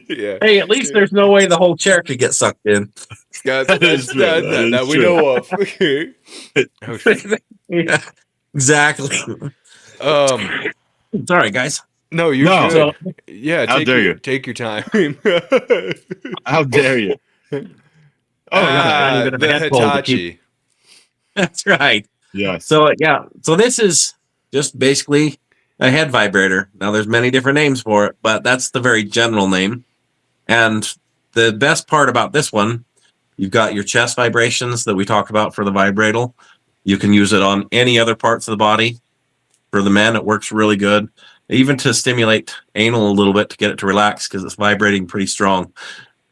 Yeah. Hey, at least there's no way the whole chair could get sucked in. Yeah, That is true. that we know of. Oh, shit. Yeah, exactly. Sorry, guys. No, you're No. good. So- Yeah, How dare you. Take your time. How dare you? Ah, even a the handful to keep- Hitachi. That's right. Yes. So yeah, so this is just basically a head vibrator. Now there's many different names for it, but that's the very general name. And the best part about this one, you've got your chest vibrations that we talk about for the vibratal. You can use it on any other parts of the body. For the men, it works really good. Even to stimulate anal a little bit to get it to relax because it's vibrating pretty strong.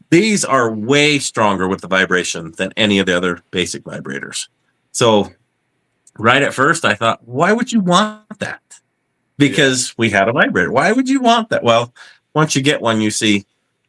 These are way stronger with the vibration than any of the other basic vibrators. So right at first, I thought, why would you want that? Because we had a vibrator. Why would you want that? Well, once you get one, you see,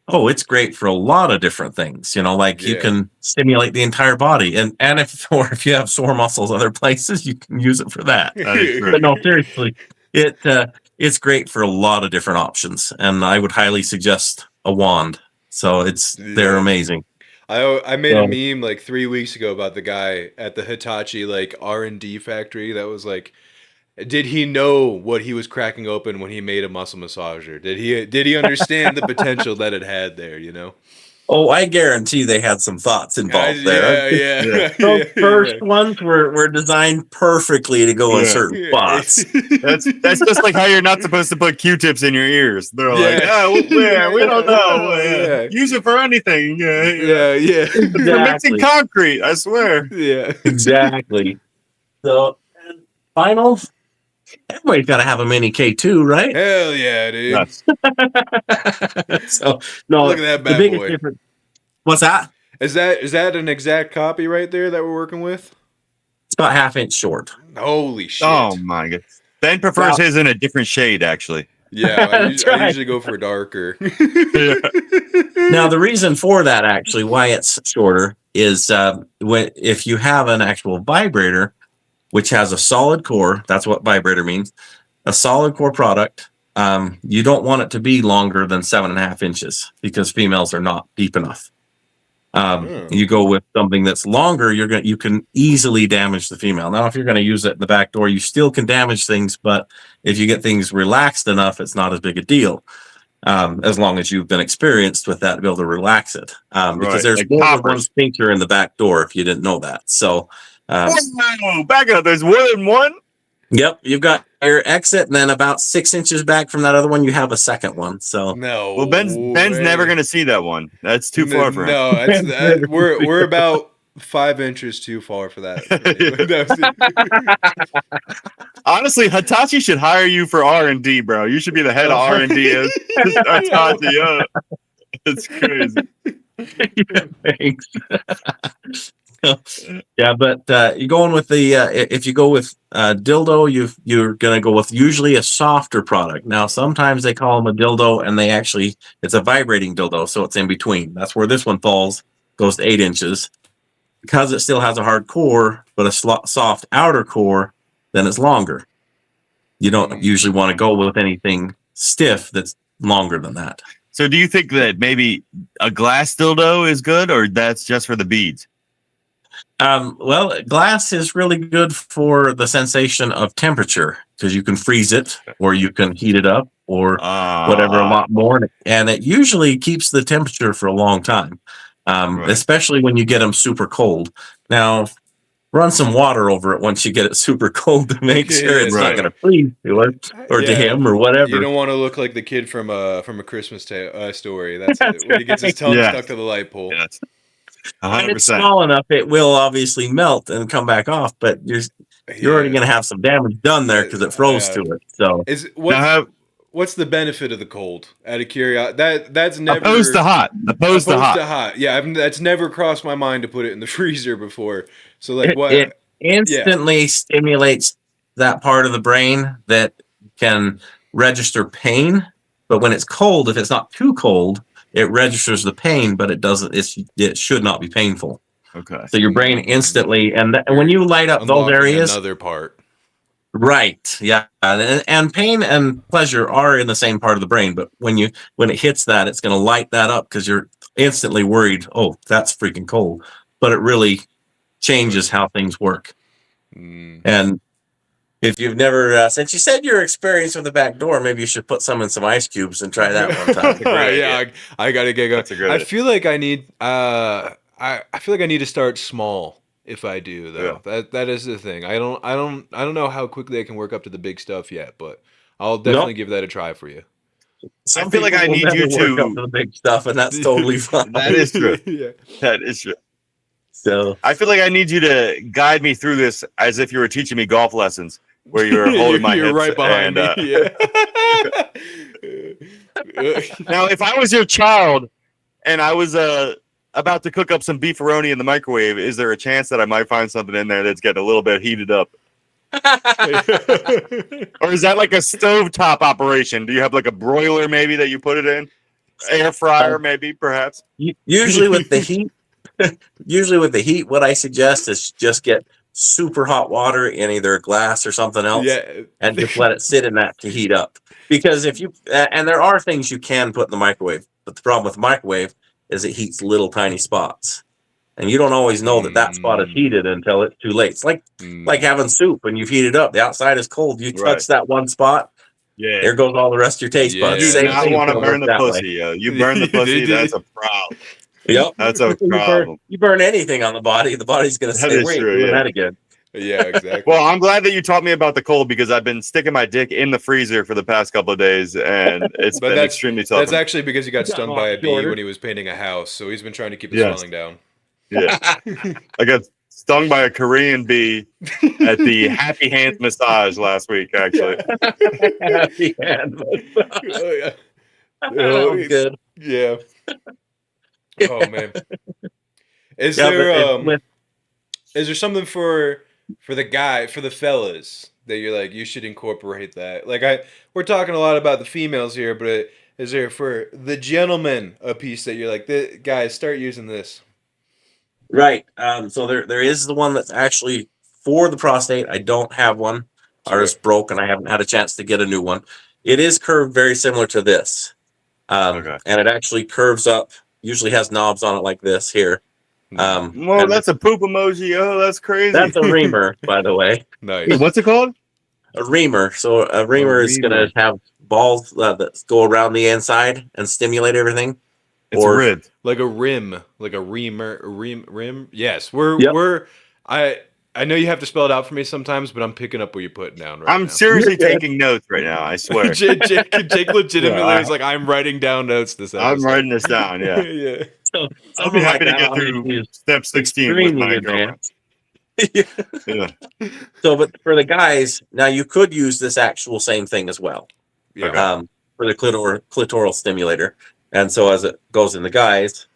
oh, it's great for a lot of different things. You know, like you Yeah. can stimulate the entire body. And if you have sore muscles other places, you can use it for that. That is true. But no, seriously, it's great for a lot of different options. And I would highly suggest a wand. So they're Yeah. amazing. I made So- a meme like 3 weeks ago about the guy at the Hitachi like R&D factory that was like, did he know what he was cracking open when he made a muscle massager? Did he understand the potential that it had there? You know? Oh, I guarantee they had some thoughts involved there. Yeah. Those first ones were designed perfectly to go in Yeah. certain spots. That's just like how you're not supposed to put Q-tips in your ears. They're like, Yeah. oh, we don't know. Yeah. Use it for anything. Yeah. yeah. You're mixing Exactly. concrete. I swear. Yeah. Exactly. So, and final, everybody's got to have a mini K2, right? Hell yeah, dude. Yes. So, no, Look at that the bad biggest boy. difference. What's that? Is that an exact copy right there that we're working with? It's about half-inch short. Holy shit. Oh my god. Ben prefers Now- his in a different shade, actually. Yeah, That's I right. usually go for darker. Now, the reason for that, actually, why it's shorter is if you have an actual vibrator, which has a solid core, that's what vibrator means, a solid core product, you don't want it to be longer than 7.5 inches because females are not deep enough. You go with something that's longer, you can easily damage the female. Now, if you're going to use it in the back door, you still can damage things, but if you get things relaxed enough, it's not as big a deal. As long as you've been experienced with that to be able to relax it. Because Right, there's like more than one poppers. sphincter in the back door if you didn't know that. So, Whoa, back up. There's more than one? yep, you've got your exit, and then about 6 inches back from that other one, you have a second one. So, No. Well, Ben's never way. going to see that one. That's too far for him. No, we're about 5 inches too far for that. Honestly, Hitachi should hire you for R&D, bro. You should be the head of R&D at Hitachi. Yeah. It's crazy. thanks. Yeah, but you're going with the if you go with dildo, you're going to go with usually a softer product. Now, sometimes they call them a dildo, and it's a vibrating dildo, so it's in between. That's where this one falls, goes to 8 inches. Because it still has a hard core, but a soft outer core, then it's longer. You don't usually want to go with anything stiff that's longer than that. So do you think that maybe a glass dildo is good, or that's just for the beads? Well, glass is really good for the sensation of temperature because you can freeze it or you can heat it up or whatever a lot more. And it usually keeps the temperature for a long time, Right. especially when you get them super cold. Now, run some water over it once you get it super cold to make sure it's Right. not going to freeze to it or to Yeah. him or whatever. You don't want to look like the kid from a Christmas story. That's it. When he gets his tongue Yeah. stuck to the light pole. Yes. When it's 100%. small enough, it will obviously melt and come back off, but you're already going to have some damage done there because it froze to it. So Now, What's the benefit of the cold? Out of curiosity, that's never opposed to hot. Opposed to hot. Yeah, that's never crossed my mind to put it in the freezer before. So like what? It instantly stimulates that part of the brain that can register pain. But when it's cold, if it's not too cold, it registers the pain, but it doesn't. It should not be painful. Okay. So your brain instantly, and when you light up those Unlocking areas, another part. Right. Yeah. And pain and pleasure are in the same part of the brain, but when it hits that, it's going to light that up because you're instantly worried. Oh, that's freaking cold. But it really changes how things work. And if you've never, since you said your experience with the back door, maybe you should put some in some ice cubes and try that one time. Yeah, I gotta get going. That's a great I idea. feel like I need. I feel like I need to start small. If I do though, that is the thing. I don't know how quickly I can work up to the big stuff yet, but I'll definitely give that a try for you. Some I feel like people I will need never you work up to. the big stuff, and that's totally fine. That is true. Yeah. That is true. So I feel like I need you to guide me through this as if you were teaching me golf lessons, where you're holding my You're hips right behind and, me. Yeah. Now, if I was your child and I was about to cook up some beefaroni in the microwave, is there a chance that I might find something in there that's getting a little bit heated up? Or is that like a stovetop operation? Do you have like a broiler maybe that you put it in? Air fryer maybe, perhaps? usually with the heat, what I suggest is just get super hot water in either a glass or something else, and just let it sit in that to heat up. Because if you and there are things you can put in the microwave, but the problem with the microwave is it heats little tiny spots, and you don't always know that spot is heated until it's too late. It's like having soup when you've heated up. The outside is cold. You touch that one spot, there goes all the rest of your taste buds. You do Same not thing want to can burn work the that pussy. way. You burn the pussy, that's a problem. Yep, That's a problem. You burn anything on the body, the body's going to say, "Wait, doing that again." Yeah, exactly. Well, I'm glad that you taught me about the cold because I've been sticking my dick in the freezer for the past couple of days, and it's been extremely tough. That's actually because he got stung by a bee when he was painting a house, so he's been trying to keep his swelling down. Yeah, I got stung by a Korean bee at the Happy Hands massage last week. Actually, Happy hand. Oh yeah. Oh, good. Yeah. Oh man. Is there something for the fellas that you're like you should incorporate that? Like we're talking a lot about the females here, but is there for the gentleman a piece that you're like, guys, start using this? Right. So there is the one that's actually for the prostate. I don't have one. Ours broke, and I haven't had a chance to get a new one. It is curved very similar to this. And it actually curves up, usually has knobs on it like this here. Well, that's a poop emoji. Oh, that's crazy. That's a reamer, by the way. Nice. What's it called? A reamer. So a reamer is going to have balls that go around the inside and stimulate everything. It's a rib. Like a rim. Like a rim. Yes. I know you have to spell it out for me sometimes, but I'm picking up what you're putting down right now. I'm seriously taking notes right now, I swear. Jake legitimately is like, I'm writing down notes this episode. I'm writing this down, yeah. Yeah. So I'll be happy to get through step 16 with my girlfriend. Yeah. So, but for the guys, now you could use this actual same thing as well. Yeah. For the clitoral stimulator. And so as it goes in the guys,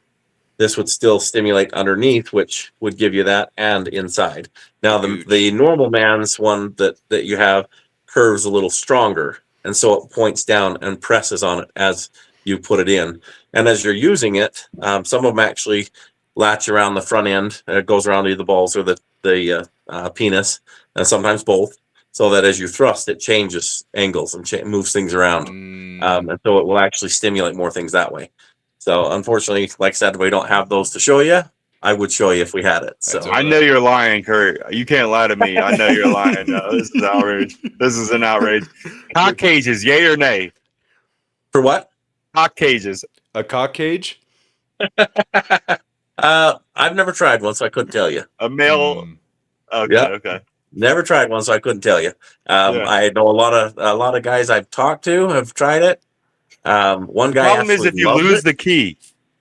this would still stimulate underneath, which would give you that and inside. Now, the normal man's one that you have curves a little stronger. And so it points down and presses on it as you put it in. And as you're using it, some of them actually latch around the front end. And it goes around either the balls or the penis, and sometimes both. So that as you thrust, it changes angles and moves things around. And so it will actually stimulate more things that way. So unfortunately, like I said, we don't have those to show you. I would show you if we had it. So I know you're lying, Kurt. You can't lie to me. I know you're lying. No, this is outrage. This is an outrage. Cock cages, yay or nay? For what? Cock cages. A cock cage? I've never tried one, so I couldn't tell you. A male. Okay. Never tried one, so I couldn't tell you. I know a lot of guys I've talked to have tried it. One guy. The problem is if you lose the key.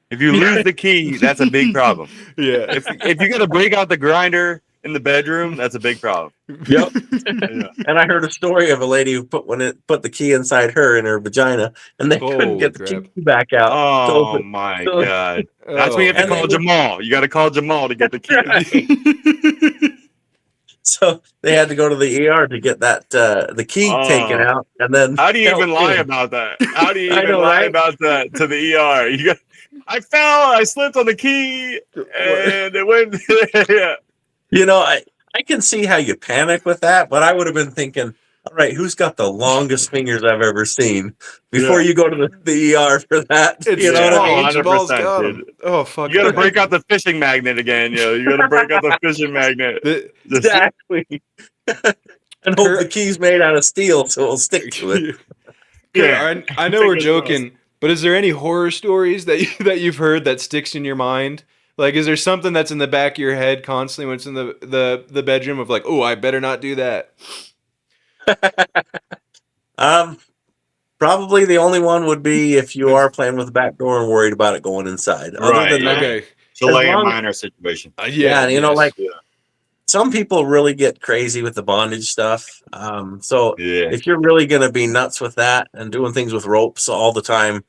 If you lose the key, that's a big problem. Yeah. If you got to break out the grinder in the bedroom, that's a big problem. Yep. Yeah. And I heard a story of a lady who put the key inside in her vagina, and they couldn't get the key back out. Oh my god! That's when you have to call Jamal. You got to call Jamal to get the key. Right. So they had to go to the ER to get that the key taken out, and then how do you even lie about that? How do you even lie about that to the ER? I fell, I slipped on the key, and it went. Yeah. You know, I can see how you panic with that, but I would have been thinking, all right, who's got the longest fingers I've ever seen before you go to the ER for that? It's You know what I mean? small. Jabal's 100%, got dude. 'em. Oh, fuck. You got to break out the fishing magnet again, yo. You got to break out the fishing magnet. The- Just- Exactly. And hope the key's made out of steel so it'll stick to it. Yeah. I know we're Fingers joking, but is there any horror stories that you've heard that sticks in your mind? Like, is there something that's in the back of your head constantly when it's in the bedroom of like, oh, I better not do that? Probably the only one would be if you are playing with the back door and worried about it going inside. Other Right, than that, Okay. So As like a long- minor situation. yeah, you know, yes. like Yeah. some people really get crazy with the bondage stuff. So Yeah. if you're really going to be nuts with that and doing things with ropes all the time,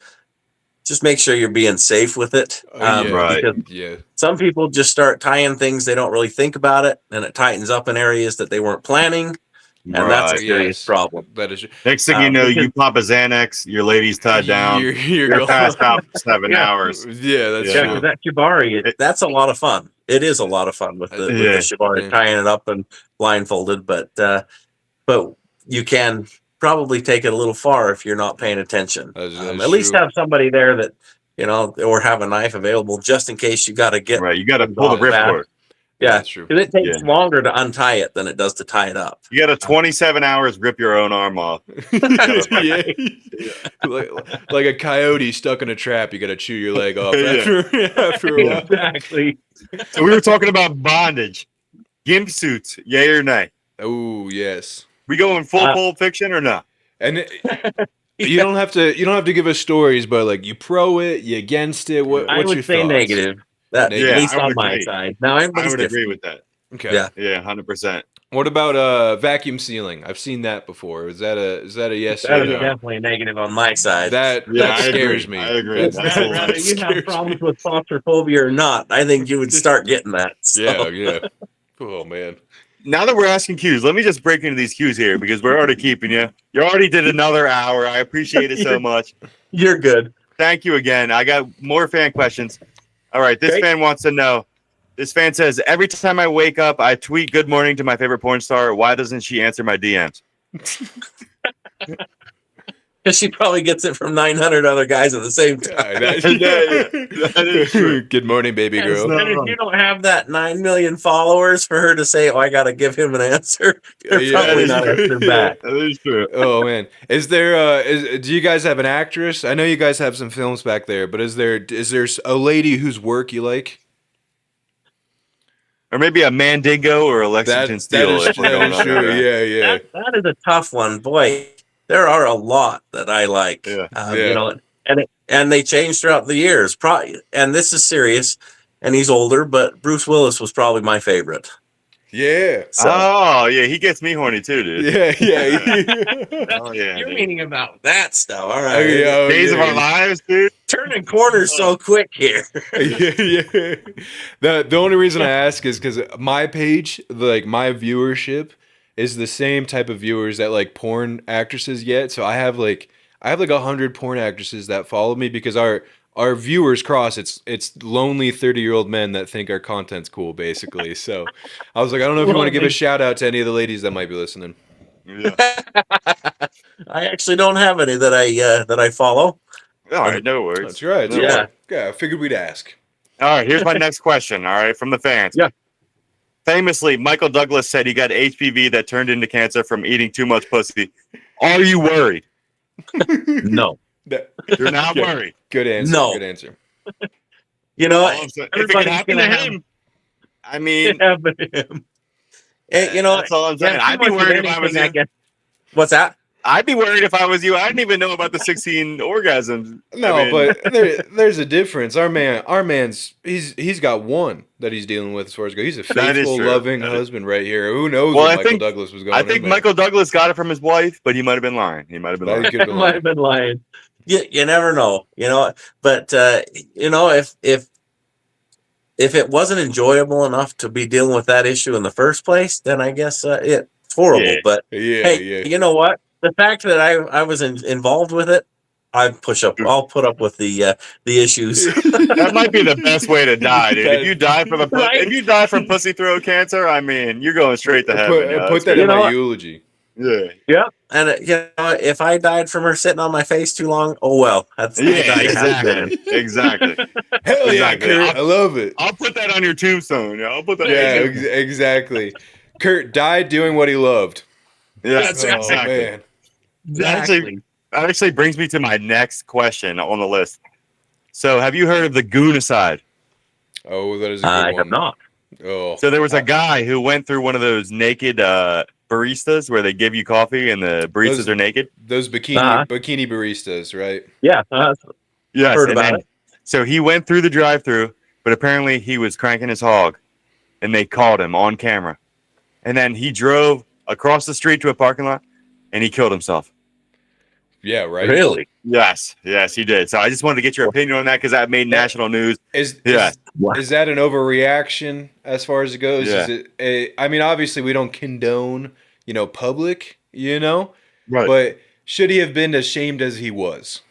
just make sure you're being safe with it. Yeah. Right. Because Yeah. some people just start tying things, they don't really think about it, and it tightens up in areas that they weren't planning, and that's a Right. serious Yes. problem. That is. Next thing you know, because- you pop a Xanax, your lady's tied down, You're you're passed out for 7 Yeah. hours. Yeah, that's Yeah. Yeah, true. because that shibari, that's a lot of fun. It is a lot of fun with the Yeah. shibari, Yeah. tying it up and blindfolded, but you can probably take it a little far if you're not paying attention. That is At least true. have somebody there that, you know, or have a knife available just in case you got to get. Right. You got to pull the ripcord. Yeah, That's true. because it takes Yeah. longer to untie it than it does to tie it up. You got to 27 hours rip your own arm off. Yeah. like a coyote stuck in a trap, you got to chew your leg off Yeah. after a while. Exactly. So we were talking about bondage. Gimp suits, yay or nay? Oh yes. We going full Uh, Pulp Fiction or not? And you don't have to give us stories, but like you pro it, you against it. What's I your would say thoughts? negative. That Yeah, at least I on would my agree. side. Now I everybody's would different. agree with that. Okay. Yeah. Yeah, 100%. What about vacuum sealing? I've seen that before. Is that a yes That or is no? definitely a negative on my side. That Yeah, that I agree. scares me. I agree. That- That's that- a lot. Whether that you have scares problems me. with claustrophobia or not, I think you would start getting that. So. Yeah. Oh man. Now that we're asking cues, let me just break into these cues here because we're already keeping you. You already did another hour. I appreciate it so much. You're good. Thank you again. I got more fan questions. All right. This Great. fan wants to know. This fan says, every time I wake up, I tweet good morning to my favorite porn star. Why doesn't she answer my DMs? Because she probably gets it from 900 other guys at the same time. That is true. Good morning, baby girl. And if you don't have that 9 million followers for her to say, "Oh, I got to give him an answer," they're Yeah, probably that not is answering true. back. That is true. Oh man, is there? Do you guys have an actress? I know you guys have some films back there, but is there a lady whose work you like? Or maybe a Mandingo or a Lexington Steel. if we're going on true. that route. Yeah. That is a tough one, boy. There are a lot that I like. Yeah. Yeah. You know, and they change throughout the years. Probably, and this is serious. And he's older, but Bruce Willis was probably my favorite. Yeah. So Oh, yeah. He gets me horny too, dude. Yeah. Oh, yeah. you're dude. meaning about that stuff. All right. Oh, Days of yeah. Our Lives, dude. Turning corners so quick here. Yeah. The only reason I ask is because my page, like my viewership, is the same type of viewers that like porn actresses get. So I have like 100 porn actresses that follow me because our viewers cross. It's lonely 30-year-old men that think our content's cool, basically. So I was like, I don't know if you want to give a shout out to any of the ladies that might be listening. Yeah. I actually don't have any that I follow. All right. No worries. That's right. Yeah. Yeah. I figured we'd ask. All right. Here's my next question. All right. From the fans. Yeah. Famously, Michael Douglas said he got HPV that turned into cancer from eating too much pussy. Are you worried? No. You're not Okay. worried. Good answer. No. Good answer. You know, All I'm saying- If it everybody's could happen to gonna have- him, I mean, you know, that's all I'm saying. yeah, I'd too be much of worried if I was anything, you. guess. What's that? I'd be worried if I was you. I didn't even know about the 16 orgasms. No, I mean, but there's a difference. Our man's he's got one that he's dealing with as far as go. He's a That is faithful, true. loving That is- husband right here. Who knows Well, what I Michael think- Douglas was going? I think Michael Douglas got it from his wife, but he might have been lying. He might have been lying. That could have been Might lying. have been lying. You never know, you know. But you know, if it wasn't enjoyable enough to be dealing with that issue in the first place, then I guess it's horrible. Yeah. But Yeah, hey, yeah. you know what? The fact that I was involved with it I'll put up with the issues. That might be the best way to die, dude. If you die from Right? if you die from pussy throat cancer, I mean, you're going straight to heaven. Put that in my eulogy. Yeah. Yep. And if I died from her sitting on my face too long, oh well. That's Exactly. Hell yeah, Exactly. Kurt. I love it. I'll put that on your tombstone. Yeah, I'll put that. Yeah, on your tombstone. exactly. Kurt died doing what he loved. Yeah, That's Oh, exactly. man. Exactly. That actually brings me to my next question on the list. So, have you heard of the Goonicide? Oh, that is a good I one. have not. Oh, So there was a guy who went through one of those naked baristas where they give you coffee and the baristas are naked. those bikini baristas, right? Yeah. Yes, Heard and about then- So he went through the drive-through, but apparently he was cranking his hog, and they caught him on camera. And then he drove across the street to a parking lot, and he killed himself. Yeah, right. Really? Yes, he did. So I just wanted to get your opinion on that because that made national news. Is Yeah. is that an overreaction as far as it goes? Yeah. Is it? I mean, obviously we don't condone, public, Right. but should he have been ashamed as he was?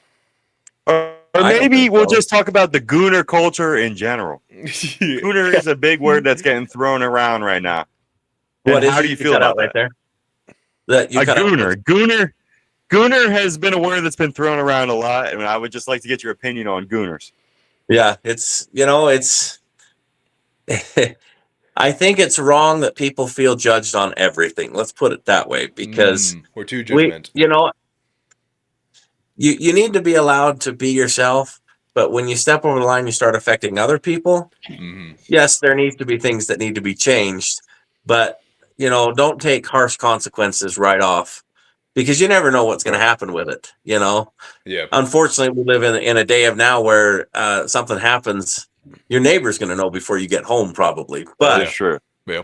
Or I don't maybe think we'll so. just talk about the gooner culture in general. Gooner is a big word that's getting thrown around right now. And how do you feel about right that? there? That you A cut out. gooner has been a word that's been thrown around a lot, and I would just like to get your opinion on gooners. Yeah, it's I think it's wrong that people feel judged on everything. Let's put it that way, because we're too we, judgmental. you need to be allowed to be yourself, but when you step over the line, you start affecting other people. Mhm. Yes, there needs to be things that need to be changed, but don't take harsh consequences right off, because you never know what's going to happen with it. Yeah. Unfortunately, we live in a day of now where something happens, your neighbor's going to know before you get home, probably. But true. Yeah.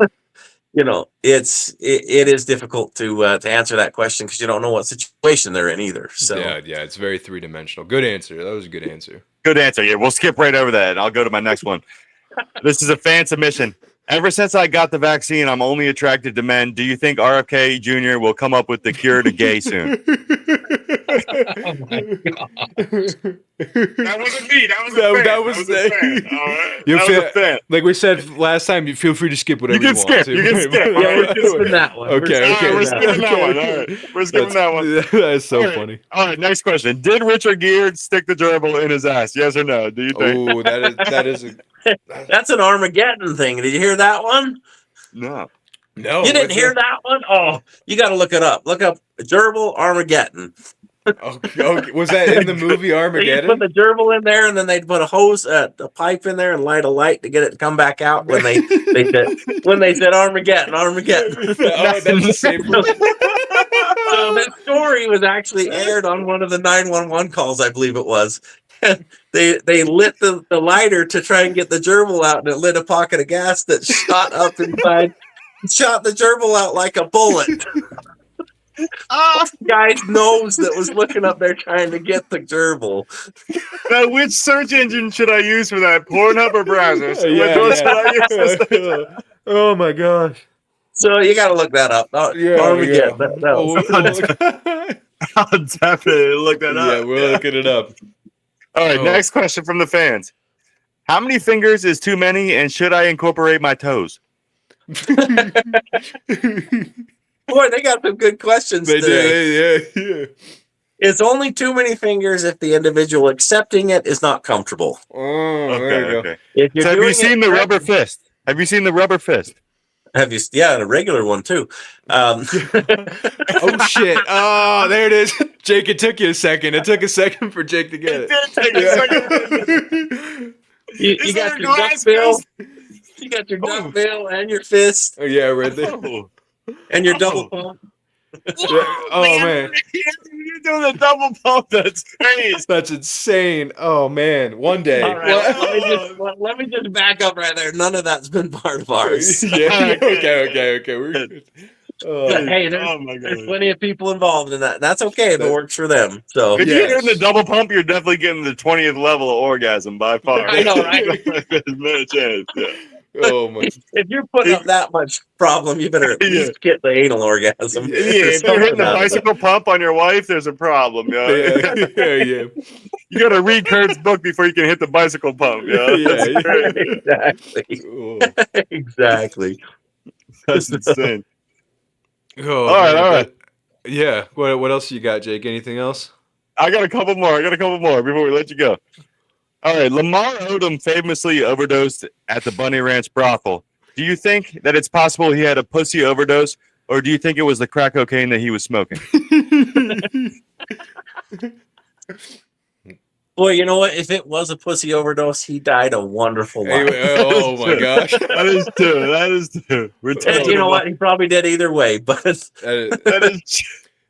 it is difficult to answer that question because you don't know what situation they're in either. So Yeah, it's very three-dimensional. Good answer. That was a good answer. Good answer. Yeah, we'll skip right over that, and I'll go to my next one. This is a fan submission. Ever since I got the vaccine, I'm only attracted to men. Do you think RFK Jr. will come up with the cure to gay soon? Oh my God. That wasn't me. That was a That- fan. that was a the- fan. All right. You That feel- was a fan. Like we said last time, you feel free to skip whatever You you, can want. skip. You can skip. Yeah, we're Okay. skipping that one. Okay, All right, okay. we're skipping that one. All right. We're skipping that one. That's so All right. funny. All right, next question. Did Richard Gere stick the gerbil in his ass? Yes or no? Do you think? Oh, that is a That's an Armageddon thing. Did you hear that one? No. no. You didn't what's hear that one? Oh, you got to look it up. Look up gerbil Armageddon. Okay. Was that in the movie They put Armageddon? the gerbil in there, and then they'd put a pipe in there and light a light to get it to come back out when they said Armageddon. Oh, that's the same. So that story was actually aired on one of the 911 calls, I believe it was. They lit the lighter to try and get the gerbil out, and it lit a pocket of gas that shot up inside, shot the gerbil out like a bullet. Guy's nose that was looking up there trying to get the gerbil. Now, which search engine should I use for that? Pornhub or browsers? Yeah, Which should I use? Oh my gosh. So you got to look that up. Armageddon. Yeah. That was- I'll definitely look that up. Yeah, we're looking it up. All right, Oh. next question from the fans. How many fingers is too many, and should I incorporate my toes? Boy, they got some good questions They today. did. Yeah. It's only too many fingers if the individual accepting it is not comfortable. Oh, there you go. Okay. If you're So have you doing seen it the rubber correctly- fist? Have you seen the rubber fist? Have you? Yeah, and a regular one too. Oh shit! Oh, there it is. Jake, it took you a second. It took a second for Jake to get it. you Is there got a your glass duck bill. fist? You got your duck bill and your fist Oh, yeah, right there. Oh, and your double pump. Oh man, You're doing a double pump. That's crazy. that's insane. Oh man, one day. All right, let me just back up right there. None of that's been part of ours. Yeah. Okay. We're good. Oh, Hey, Oh my there's god. plenty of people involved in that. That's okay if it works for them. So If Yeah. you're getting the double pump, you're definitely getting the 20th level of orgasm by far. I know, right? There's no chance. Yeah. Oh my. If you're putting up that much problem, you better at least get the anal orgasm. Yeah, if you're hitting the bicycle pump on your wife, there's a problem. Yeah. You got to read Kurt's book before you can hit the bicycle pump. Exactly. Oh. Exactly. That's insane. Oh, all right. Yeah. What else you got, Jake? Anything else? I got a couple more before we let you go. All right. Lamar Odom famously overdosed at the Bunny Ranch brothel. Do you think that it's possible he had a pussy overdose, or do you think it was the crack cocaine that he was smoking? Boy, you know what? If it was a pussy overdose, he died a wonderful life. Oh my gosh. That is true. And you know what? He probably did either way, but That is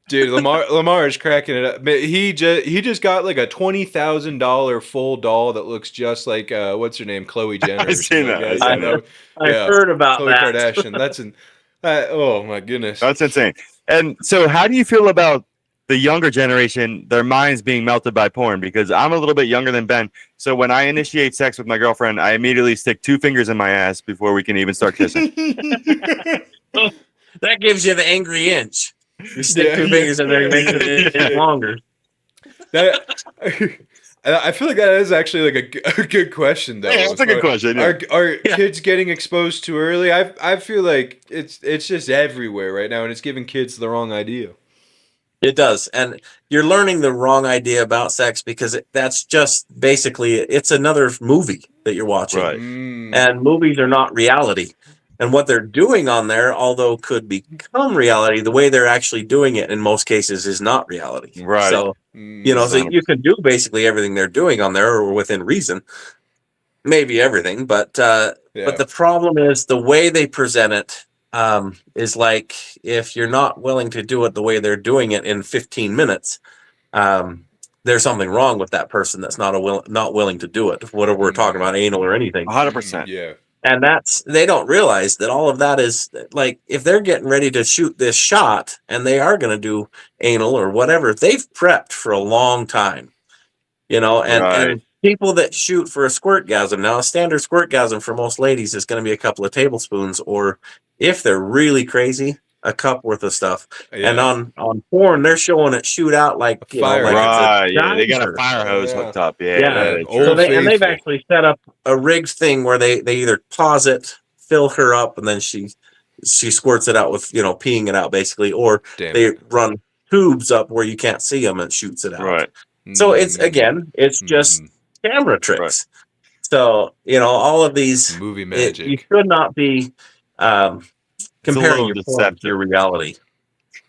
dude, Lamar is cracking it up. He just got like a $20,000 full doll that looks just like what's her name, Khloe Jenner. I've seen that. I heard about Khloe that. Kardashian. That's oh my goodness. That's insane. And so, how do you feel about the younger generation, their minds being melted by porn? Because I'm a little bit younger than Ben. So when I initiate sex with my girlfriend, I immediately stick 2 fingers in my ass before we can even start kissing. That gives you the angry inch. You stick 2 fingers in there, it makes it an inch longer. I feel like that is actually like a good question, though. Yeah, that's a good question. Yeah. Are kids getting exposed too early? I feel like it's just everywhere right now, and it's giving kids the wrong idea. It does, and you're learning the wrong idea about sex because that's just basically it's another movie that you're watching, Right. And movies are not reality. And what they're doing on there, although could become reality, the way they're actually doing it in most cases is not reality. Right. So so you can do basically everything they're doing on there, or within reason, maybe everything. But the problem is the way they present it. Is like if you're not willing to do it the way they're doing it in 15 minutes, there's something wrong with that person that's not willing to do it. Whatever we're talking about, anal or anything. 100%. Yeah. And they don't realize that all of that is like if they're getting ready to shoot this shot and they are going to do anal or whatever, they've prepped for a long time, and people that shoot for a squirtgasm. Now, a standard squirtgasm for most ladies is going to be a couple of tablespoons, or if they're really crazy, a cup worth of stuff. Yeah. And on porn, they're showing it shoot out like fire. Right. Yeah, they got a fire hose hooked up. Yeah. So they've actually set up a rigged thing where they either pause it, fill her up, and then she squirts it out with peeing it out basically, or they run tubes up where you can't see them and shoots it out. Right. So it's just camera tricks. Right. So all of these movie magic. You should not be comparing your porn to your reality.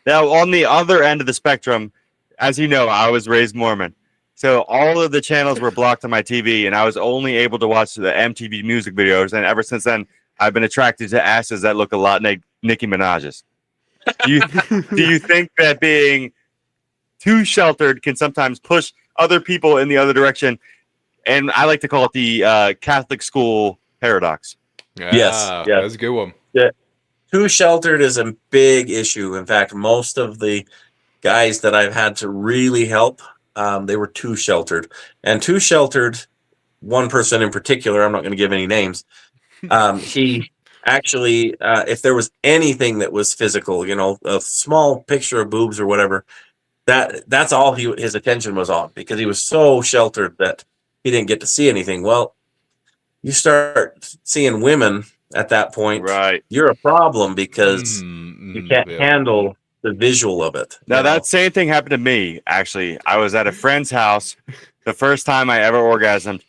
Now, on the other end of the spectrum, as you know, I was raised Mormon, so all of the channels were blocked on my TV, and I was only able to watch the MTV music videos. And ever since then, I've been attracted to asses that look a lot like Nicki Minaj's. Do you think that being too sheltered can sometimes push other people in the other direction? And I like to call it the Catholic school paradox. Yes, that's a good one. Yeah, too sheltered is a big issue. In fact, most of the guys that I've had to really help, they were too sheltered. And too sheltered, one person in particular, I'm not going to give any names, he actually, if there was anything that was physical, a small picture of boobs or whatever, that's all his attention was on, because he was so sheltered that he didn't get to see anything. Well, you start seeing women at that point, right? You're a problem because you can't handle the visual of it. Now, that same thing happened to me, actually. I was at a friend's house the first time I ever orgasmed.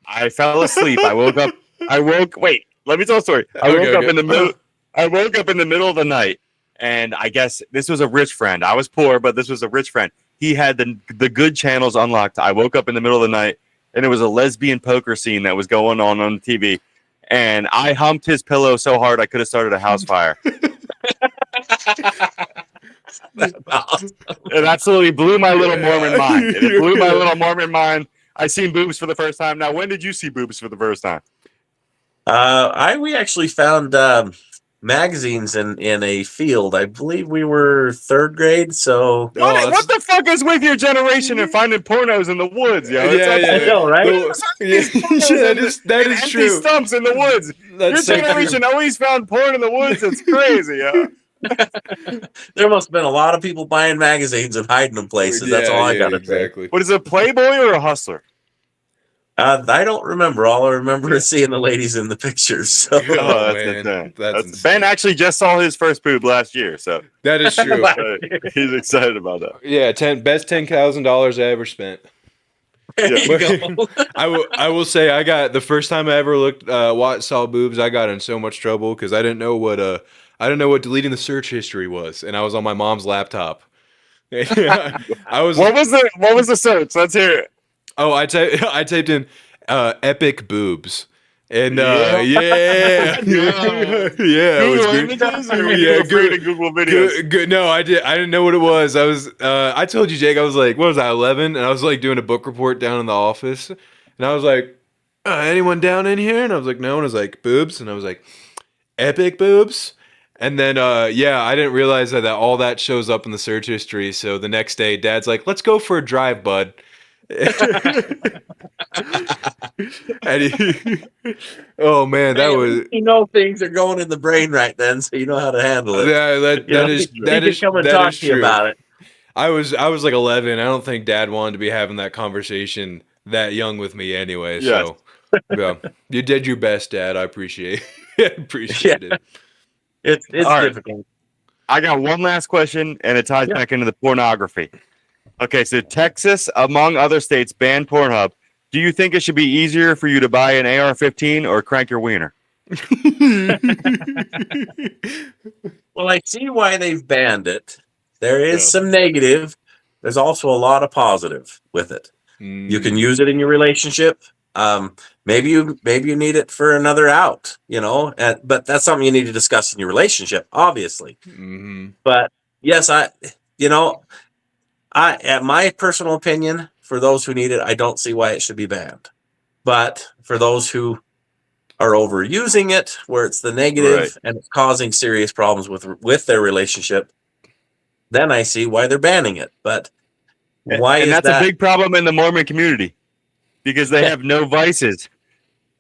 I fell asleep. Wait, let me tell a story. I woke up in the middle of the night, and I guess this was a rich friend. I was poor, but this was a rich friend. He had the good channels unlocked. I woke up in the middle of the night, and it was a lesbian poker scene that was going on the TV. And I humped his pillow so hard I could have started a house fire. It absolutely blew my little Mormon mind. It blew my little Mormon mind. I seen boobs for the first time. Now, when did you see boobs for the first time? We actually found magazines in a field. I believe we were 3rd grade, so What the fuck is with your generation and finding pornos in the woods, yo? I know, right? That is empty true. stumps in the woods. That's so Your generation always found porn in the woods. It's crazy, yo. There must have been a lot of people buying magazines and hiding them places. That's all I got to say. exactly. What is it, Playboy or a Hustler? I don't remember. All I remember is seeing the ladies in the pictures. So. Oh, man. insane. That's insane. Ben actually just saw his first boob last year, so That is true. he's excited about that. Yeah, best $10,000 I ever spent. There you go. I will say I got the first time I ever saw boobs. I got in so much trouble because I didn't know what deleting the search history was, and I was on my mom's laptop. I was. What was the search? Let's hear it. Oh, I typed in epic boobs. And Yeah. yeah, it was good. Images or Yeah, afraid to Google videos. Good. No, I didn't know what it was. I told you, Jake. I was like, what was I, 11? And I was like doing a book report down in the office, and I was like, anyone down in here? And I was like, no. And I was like, boobs, and I was like, epic boobs. And then, I didn't realize that all that shows up in the search history. So the next day, Dad's like, let's go for a drive, bud. Oh man, that was things are going in the brain right then, so you know how to handle it. Yeah, that is come and that talk is to you true. about it. I was like 11. I don't think Dad wanted to be having that conversation that young with me anyway. Yes. So yeah, you did your best, Dad. I appreciate it. It's All right. difficult. I got one last question, and it ties back into the pornography. Okay, so Texas, among other states, banned Pornhub. Do you think it should be easier for you to buy an AR-15 or crank your wiener? Well, I see why they've banned it. There is some negative. There's also a lot of positive with it. You can use it in your relationship. Maybe you need it for another out, but that's something you need to discuss in your relationship, obviously. Mm-hmm. But yes, at my personal opinion, for those who need it, I don't see why it should be banned. But for those who are overusing it, where it's the negative and it's causing serious problems with their relationship, then I see why they're banning it. But why and is that's that? a big problem in the Mormon community because they have no vices.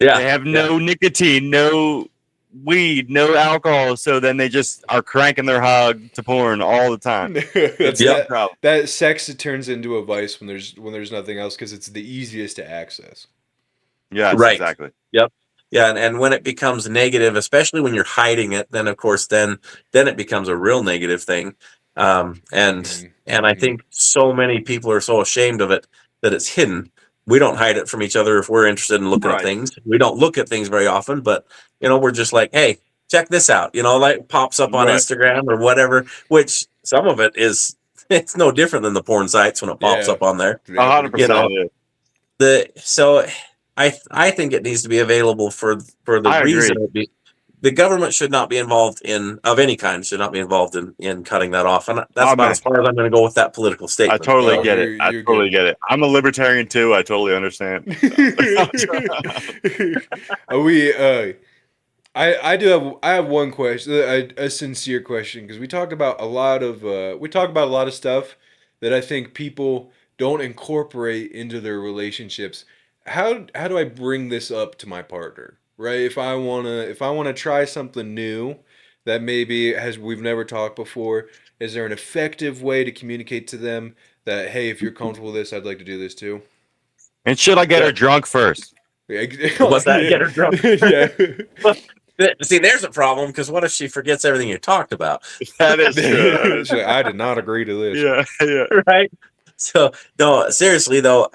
Yeah, They have no nicotine, no weed, no alcohol. So then they just are cranking their hog to porn all the time. That's Big problem. that sex turns into a vice when there's nothing else because it's the easiest to access. Yes, Right. exactly. Yeah, and when it becomes negative, especially when you're hiding it, then of course then it becomes a real negative thing. And I think so many people are so ashamed of it that it's hidden. We don't hide it from each other if we're interested in looking at things. We don't look at things very often, but we're just like, hey, check this out. Like pops up on Instagram or whatever, which some of it it's no different than the porn sites when it pops up on there. 100%. So I think it needs to be available for the reason the government should not be involved of any kind should not be involved in cutting that off. And that's about as far as I'm going to go with that political statement. I totally get it. I totally get it. I'm a libertarian too. I totally understand. I have one question, a sincere question, because we talk about a lot of stuff that I think people don't incorporate into their relationships. How do I bring this up to my partner? Right? If I wanna try something new that maybe we've never talked before, is there an effective way to communicate to them that, hey, if you're comfortable with this, I'd like to do this too? And should I get her drunk first? What's that? Get her drunk. Yeah. See, there's a problem because what if she forgets everything you talked about? That is true. I did not agree to this. Yeah. Right. So no, seriously though,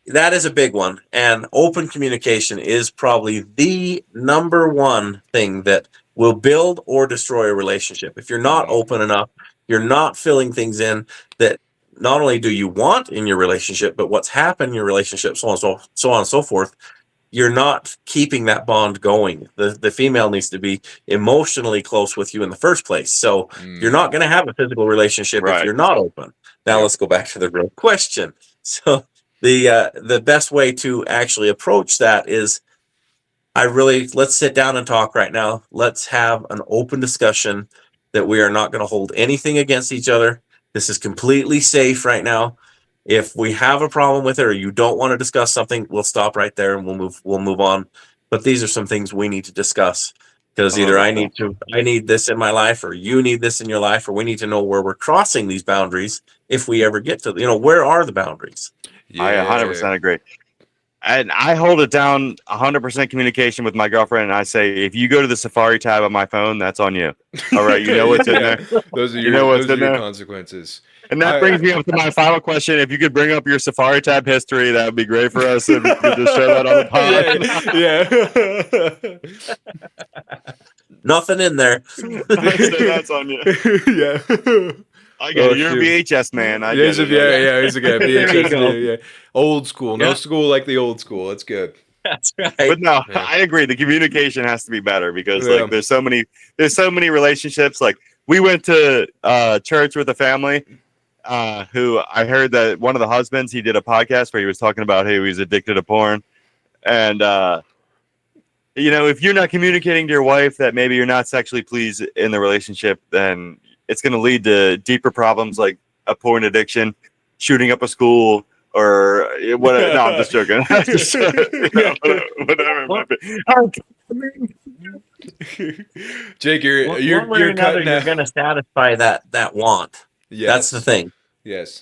that is a big one, and open communication is probably the number one thing that will build or destroy a relationship. If you're not open enough, you're not filling things in that not only do you want in your relationship, but what's happened in your relationship, so on and so forth. You're not keeping that bond going. The female needs to be emotionally close with you in the first place. So you're not going to have a physical relationship if you're not open. Now let's go back to the real question. So the best way to actually approach that is let's sit down and talk right now. Let's have an open discussion that we are not going to hold anything against each other. This is completely safe right now. If we have a problem with it or you don't want to discuss something, we'll stop right there and we'll move on. But these are some things we need to discuss because either I need this in my life or you need this in your life, or we need to know where we're crossing these boundaries if we ever get to, where are the boundaries? Yeah. I 100% agree. And I hold it down 100% communication with my girlfriend. And I say, if you go to the Safari tab on my phone, that's on you. All right. You know what's in there. Those are your consequences. And that brings me up to my final question. If you could bring up your Safari tab history, that would be great for us. If you could just share that on the pod. Yeah. Nothing in there. That's on you. Yeah. I get it. You're a VHS man. He's a guy. VHS. Yeah. Old school. No school like the old school. That's good. That's right. But no, I agree. The communication has to be better because like there's so many relationships. Like we went to church with a family who I heard that one of the husbands, he did a podcast where he was talking about how he was addicted to porn. And if you're not communicating to your wife that maybe you're not sexually pleased in the relationship, then it's going to lead to deeper problems like a porn addiction, shooting up a school, or whatever. No, I'm just joking. Whatever. Jake, you're going to satisfy that want. Yes. That's the thing. Yes.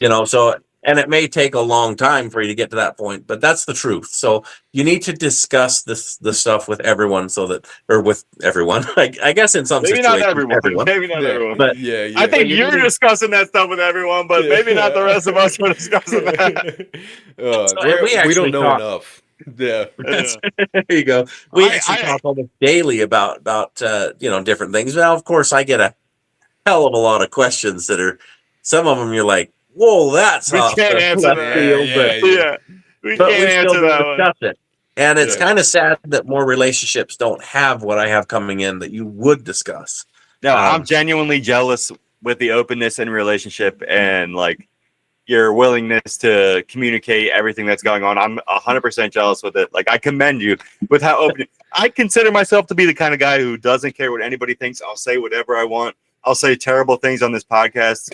And it may take a long time for you to get to that point, but that's the truth. So you need to discuss the stuff with everyone with everyone. I guess in some situations, not everyone. Maybe not everyone. But I think you're discussing that stuff with everyone, but maybe not the rest of us are discussing that. We don't know enough. Yeah. There you go. We actually talk almost daily about different things. Now, of course, I get a hell of a lot of questions that are, some of them you're like, whoa, that's we can't answer that. We can't answer that one. And it's kind of sad that more relationships don't have what I have coming in that you would discuss. No, I'm genuinely jealous with the openness in relationship and like your willingness to communicate everything that's going on. I'm 100% jealous with it. Like I commend you with how open. I consider myself to be the kind of guy who doesn't care what anybody thinks. I'll say whatever I want. I'll say terrible things on this podcast,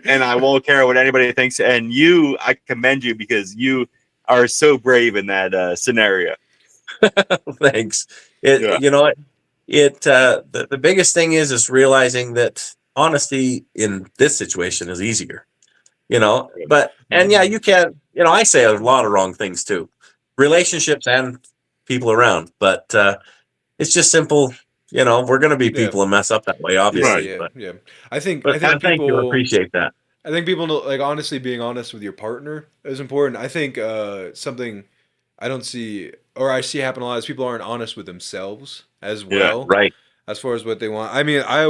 and I won't care what anybody thinks. And I commend you because you are so brave in that scenario. Thanks. The biggest thing is realizing that honesty in this situation is easier, you can't, I say a lot of wrong things too, relationships and people around, but it's just simple. We're going to be people and mess up that way, obviously. Right. I think thank you. Appreciate that. I think people know, like, honestly, being honest with your partner is important. I think something I don't see, or I see happen a lot, is people aren't honest with themselves as well. Yeah, right. As far as what they want. I mean, I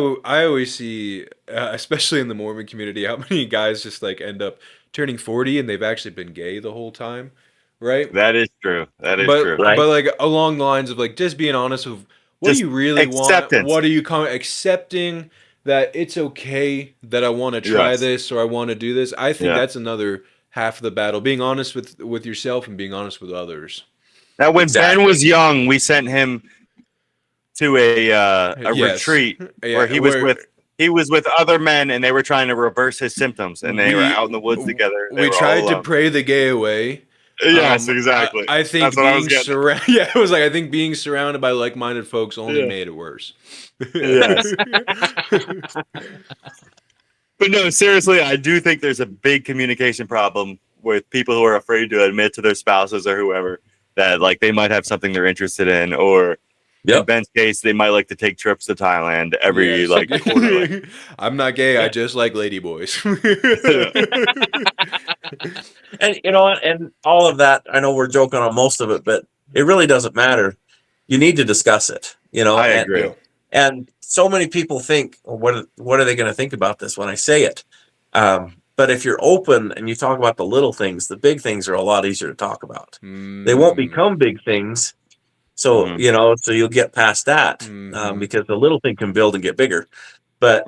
always see, especially in the Mormon community, how many guys just like end up turning 40 and they've actually been gay the whole time, right? That is true. True. Right? But like along the lines of like just being honest with what do you really want? What are you accepting that it's okay that I want to try this or I want to do this? I think that's another half of the battle. Being honest with yourself and being honest with others. Now, when Ben was young, we sent him to a retreat where he was with other men and they were trying to reverse his symptoms and they were out in the woods together. We tried to pray the gay away. Yes, exactly. I think being surrounded. Yeah, it was like I think being surrounded by like-minded folks only made it worse. Yes. But no, seriously, I do think there's a big communication problem with people who are afraid to admit to their spouses or whoever that like they might have something they're interested in, or in Ben's case, they might like to take trips to Thailand every quarter. I'm not gay. I just like ladyboys. And and all of that, I know we're joking on most of it, but it really doesn't matter. You need to discuss it. I agree. And so many people think, what are they going to think about this when I say it? But if you're open and you talk about the little things, the big things are a lot easier to talk about. They won't become big things. So, so you'll get past that because the little thing can build and get bigger. But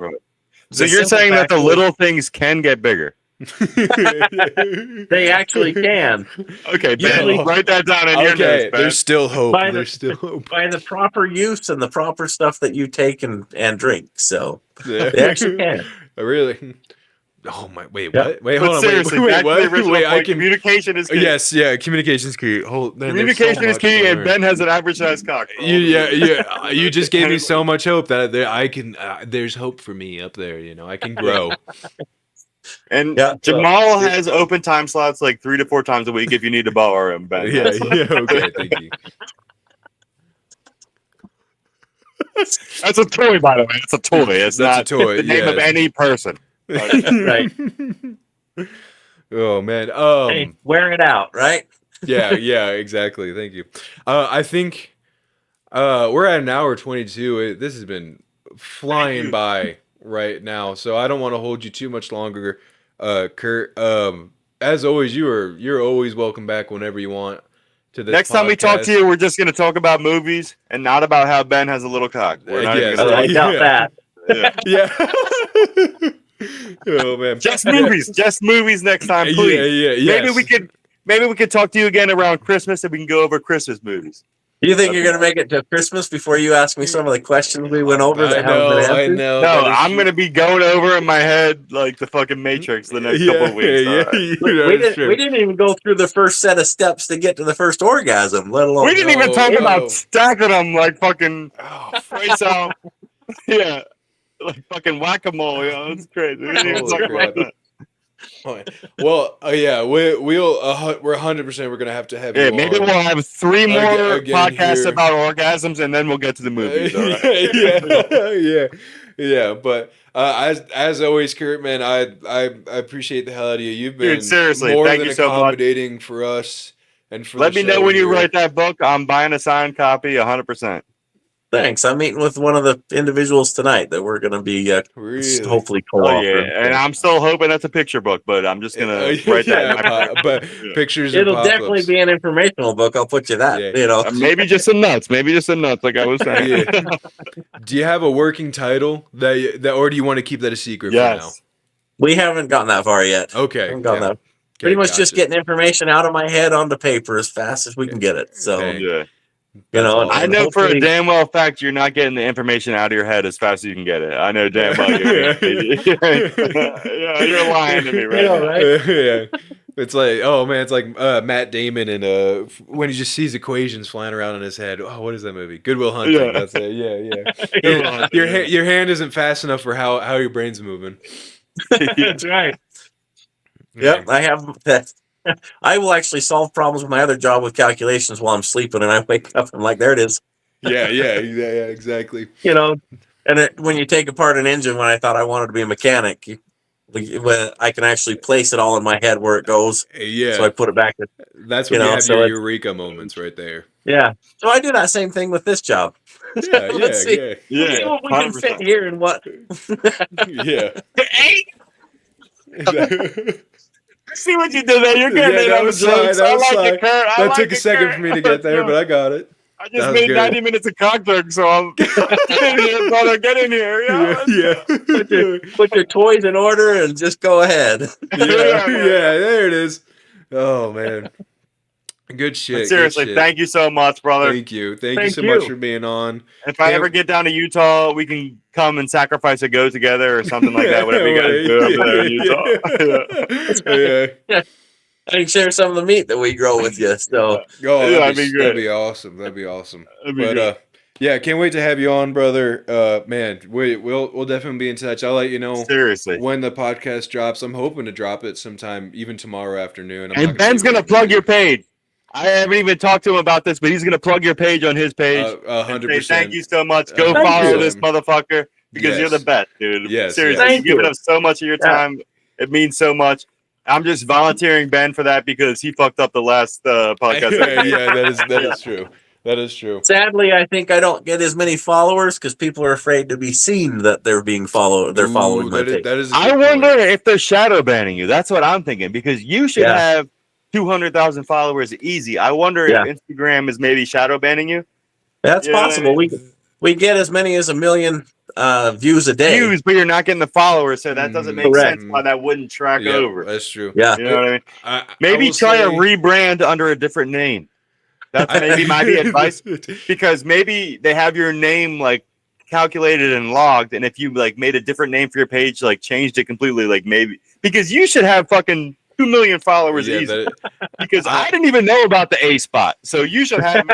so you're saying that the little things can get bigger? They actually can. Okay, Ben, Usually- write that down in your Okay, notes, Ben. there's still hope. By the- There's still hope. By the proper use and the proper stuff that you take and drink. So Yeah. they actually can. Really? Oh my! Wait, Yeah. what? Wait, But hold on. seriously, wait, back what? to the original Wait, point. I can. Communication is key. Yes, yeah. Communication's key. Hold. Man, there's so Communication is much key, to and learn. Ben has an average sized cock. Yeah. You just gave me so much hope that I can. There's hope for me up there. You know, I can grow. And Yeah, Jamal has open time slots like 3 to 4 times a week if you need to borrow him, Ben. Yeah. Okay. Thank you. That's a toy, by the way. It's a toy. It's That's not a toy, the name of yes. any person. Right. Oh man. Hey, wear it out, right? Yeah, exactly. Thank you. I think we're at an hour 22. This has been flying by right now, so I don't want to hold you too much longer, Kurt. As always, you're always welcome back whenever you want to this. Next time we talk to podcast. you, we're just going to talk about movies and not about how Ben has a little cock. We're not Yes. even gonna I doubt that. yeah. Yeah. Oh man. Just movies next time, please. Yeah. Maybe we could talk to you again around Christmas and we can go over Christmas movies. Do you think you're going to make it to Christmas before you ask me some of the questions we went over that haven't been I answered? know. No, that is I'm true. going to be going over in my head like the fucking Matrix the next couple of weeks. all right? We didn't even go through the first set of steps to get to the first orgasm, let alone. We didn't even No, talk no. about stacking them like fucking Oh, face out. Yeah. Like fucking whack-a-mole, it's crazy. We didn't even Holy talk about crap. that. well, yeah, we're 100%. We're gonna have to have Yeah, you maybe on. we'll have 3 more Again podcasts here. about orgasms and then we'll get to the movies. All right? yeah. But as always, Kurt, man, I appreciate the hell out of you. You've been Dude, seriously, more thank than you so much. accommodating for us and for. Let the me know show when you here. write that book. I'm buying a signed copy 100%. Thanks. I'm meeting with one of the individuals tonight that we're going to be Really? hopefully Oh, co-authoring. yeah. And I'm still hoping that's a picture book, but I'm just going to write that. in my book. but Yeah. pictures. And It'll definitely pop-ups. be an informational book. I'll put you that. Yeah. You know, Maybe just some nuts. Like I was saying. Yeah. Do you have a working title that or do you want to keep that a secret Yes. we haven't gotten that far yet. for now? Okay. Haven't gotten yeah. that. Pretty much gotcha. just getting information out of my head onto paper as fast as we can get it. So Okay. Yeah. you know, That's I awesome. know for a hopefully- damn well fact you're not getting the information out of your head as fast as you can get it. I know damn well you're lying to me right You know, now. right? Yeah. It's like, oh man, it's like Matt Damon and when he just sees equations flying around in his head. Oh, what is that movie? Good Will Hunting. Yeah. That's it. Yeah. Good Will Hunting, your yeah. your hand isn't fast enough for how your brain's moving. That's right. Yep, I have that. I will actually solve problems with my other job with calculations while I'm sleeping, and I wake up and I'm like, there it is. Yeah, exactly. You know, and when you take apart an engine, when I thought I wanted to be a mechanic, when I can actually place it all in my head where it goes, Yeah, so I put it back. that's you when you know, have so your it's- eureka moments right there. Yeah, so I do that same thing with this job. Yeah, Let's see. yeah, See what we can 100%. fit here and what. yeah. See what you did there. You're Yeah, getting it that on the was fine, jokes. that I was like fine. it, Kurt. I That like took a it, second Kurt. for me to get there, but I got it. I that just was made good. 90 minutes of cock jokes, so I'm getting here, brother. Get in here. Yeah. Put your toys in order and just go ahead. Yeah, there it is. Oh man, good shit. But seriously, good shit. thank you so much, brother. Thank you Thank so you. much for being on. If I Yeah. ever get down to Utah, we can come and sacrifice a goat together or something like that. Whatever you guys do over there in Utah. Yeah. I can share some of the meat that we grow with you. So Oh, Yeah, that'd that'd be that'd great. be awesome. That'd be awesome. That'd be But great. yeah, can't wait to have you on, brother. Man, we'll definitely be in touch. I'll let you know Seriously. when the podcast drops. I'm hoping to drop it sometime, even tomorrow afternoon. I'm And not Ben's say gonna when. plug your page. I haven't even talked to him about this, but he's gonna plug your page on his page. and say, 100%. thank you so much. Go Thank follow you. this motherfucker because you're Yes. the best, dude. Yes, Seriously, yes. you're Thank giving you. up so much of your Yeah. time. It means so much. I'm just volunteering Ben for that because he fucked up the last podcast. Yeah, that is true. That is true. sadly, I think I don't get as many followers because people are afraid to be seen that they're being followed. They're following my page. That is. a I good wonder point. if they're shadow banning you. That's what I'm thinking because you should Yeah. have 200,000 followers easy. I wonder Yeah. if Instagram is maybe shadow banning you. That's You know what I possible. mean? We get as many as 1 million views a day. Views, but you're not getting the followers, so that doesn't make Correct. sense why that wouldn't track Yeah, over. that's true. Yeah. You know what I mean? I Maybe will try a say- rebrand under a different name. That's maybe my advice, because maybe they have your name like calculated and logged, and if you like made a different name for your page, like changed it completely, like maybe because you should have fucking 2 million followers Yeah, easy. Because I didn't even know about the A spot, so you should have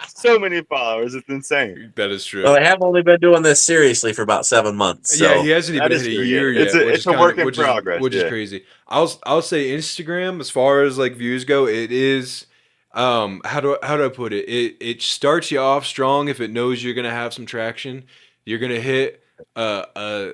so many followers. It's insane. that is true. Well, I have only been doing this seriously for about 7 months. So. Yeah, he hasn't even That is hit a true, year yeah. yet. It's which is a kinda- work in which is- progress, which is yeah. crazy. I'll say Instagram, as far as like views go, it is how do I put it? It starts you off strong if it knows you're gonna have some traction. You're gonna hit a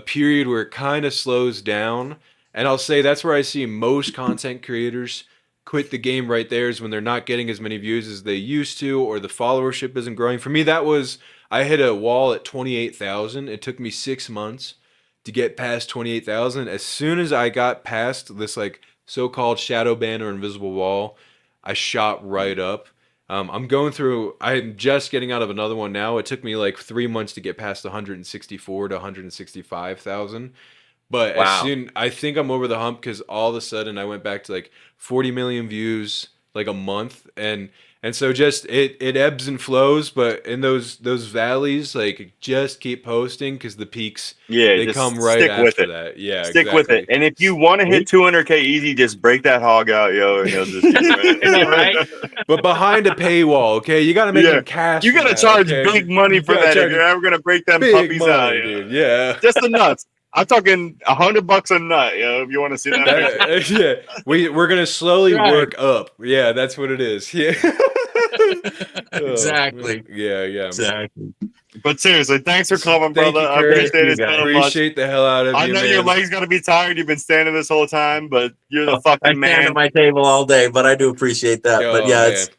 period where it kind of slows down, and I'll say that's where I see most content creators quit the game right there, is when they're not getting as many views as they used to, or the followership isn't growing. For me, I hit a wall at 28,000. It took me 6 months to get past 28,000. As soon as I got past this like so-called shadow ban or invisible wall, I shot right up. I'm just getting out of another one now. It took me like 3 months to get past 164 to 165,000. But Wow. I think I'm over the hump, because all of a sudden I went back to like 40 million views like a month, and so just it ebbs and flows, but in those valleys, like just keep posting, because the peaks Yeah, they just come right stick with after it. that. Yeah, Stick with it. And if you want to hit 200K easy, just break that hog out, yo, and you'll just Right? But behind a paywall, okay, you got to make Yeah. them cash. You for gotta that, charge okay? big money You for gotta that if charge you're ever gonna break them big puppies money, out, yo. dude. Yeah. Just the nuts. I'm talking $100 a nut, yo. If you want to see that, Yeah, we're gonna slowly Right. work up. Yeah, that's what it is. Yeah, Oh, Exactly. yeah. Exactly. but seriously, thanks for coming, Thank brother. you, I Kurt. appreciate Thank you, it so guys. much. Appreciate the hell out of I you, know man. your legs gonna be tired. You've been standing this whole time, but you're the I fucking stand man. at my table all day, but I do appreciate that. Oh, but yeah, man. it's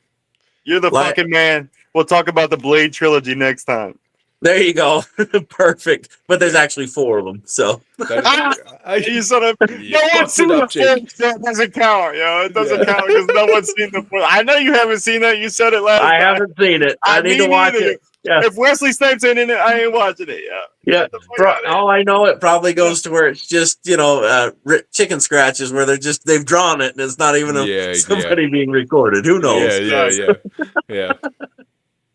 You're the Like- fucking man. We'll talk about the Blade trilogy next time. there you go. Perfect. But there's actually 4 of them. So You son of You no fucked one's seen it the up, Jake. film. That doesn't count, yo. It doesn't Yeah. count because no one's seen the film. I know you haven't seen that. You said it last I time. haven't seen it. I need me to watch neither. it. Yeah. If Wesley Snipes ain't in it, I ain't watching it. Yeah. Yeah. Get the fuck out of here. All I know, it probably goes to where it's just, chicken scratches where they've drawn it and it's not even Yeah, somebody being recorded. Who knows? Yeah.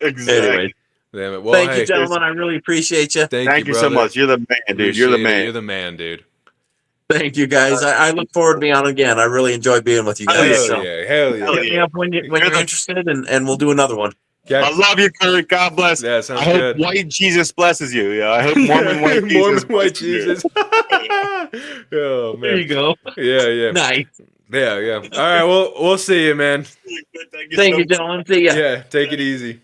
Exactly. Anyway, Damn it. Well, thank hey, you, gentlemen. I really appreciate you. Thank you so brother. much. You're the man, dude. You're the Appreciate it. man. You're the man, dude. Thank you, guys. I look forward to being on again. I really enjoy being with you Hell guys. yeah. So Hell yeah. Hell hit me up when You're you're the- interested, and we'll do another one. Yeah, I love you, Kurt. God bless. yeah, sounds I hope good. white Jesus blesses you. Yeah, I hope Mormon white Jesus. Mormon white blesses you. Jesus. Oh There you man. go. Yeah. Nice. Yeah. All right, we'll see you, man. Thank you Thank so you, much. gentlemen. See ya. Yeah, take it easy.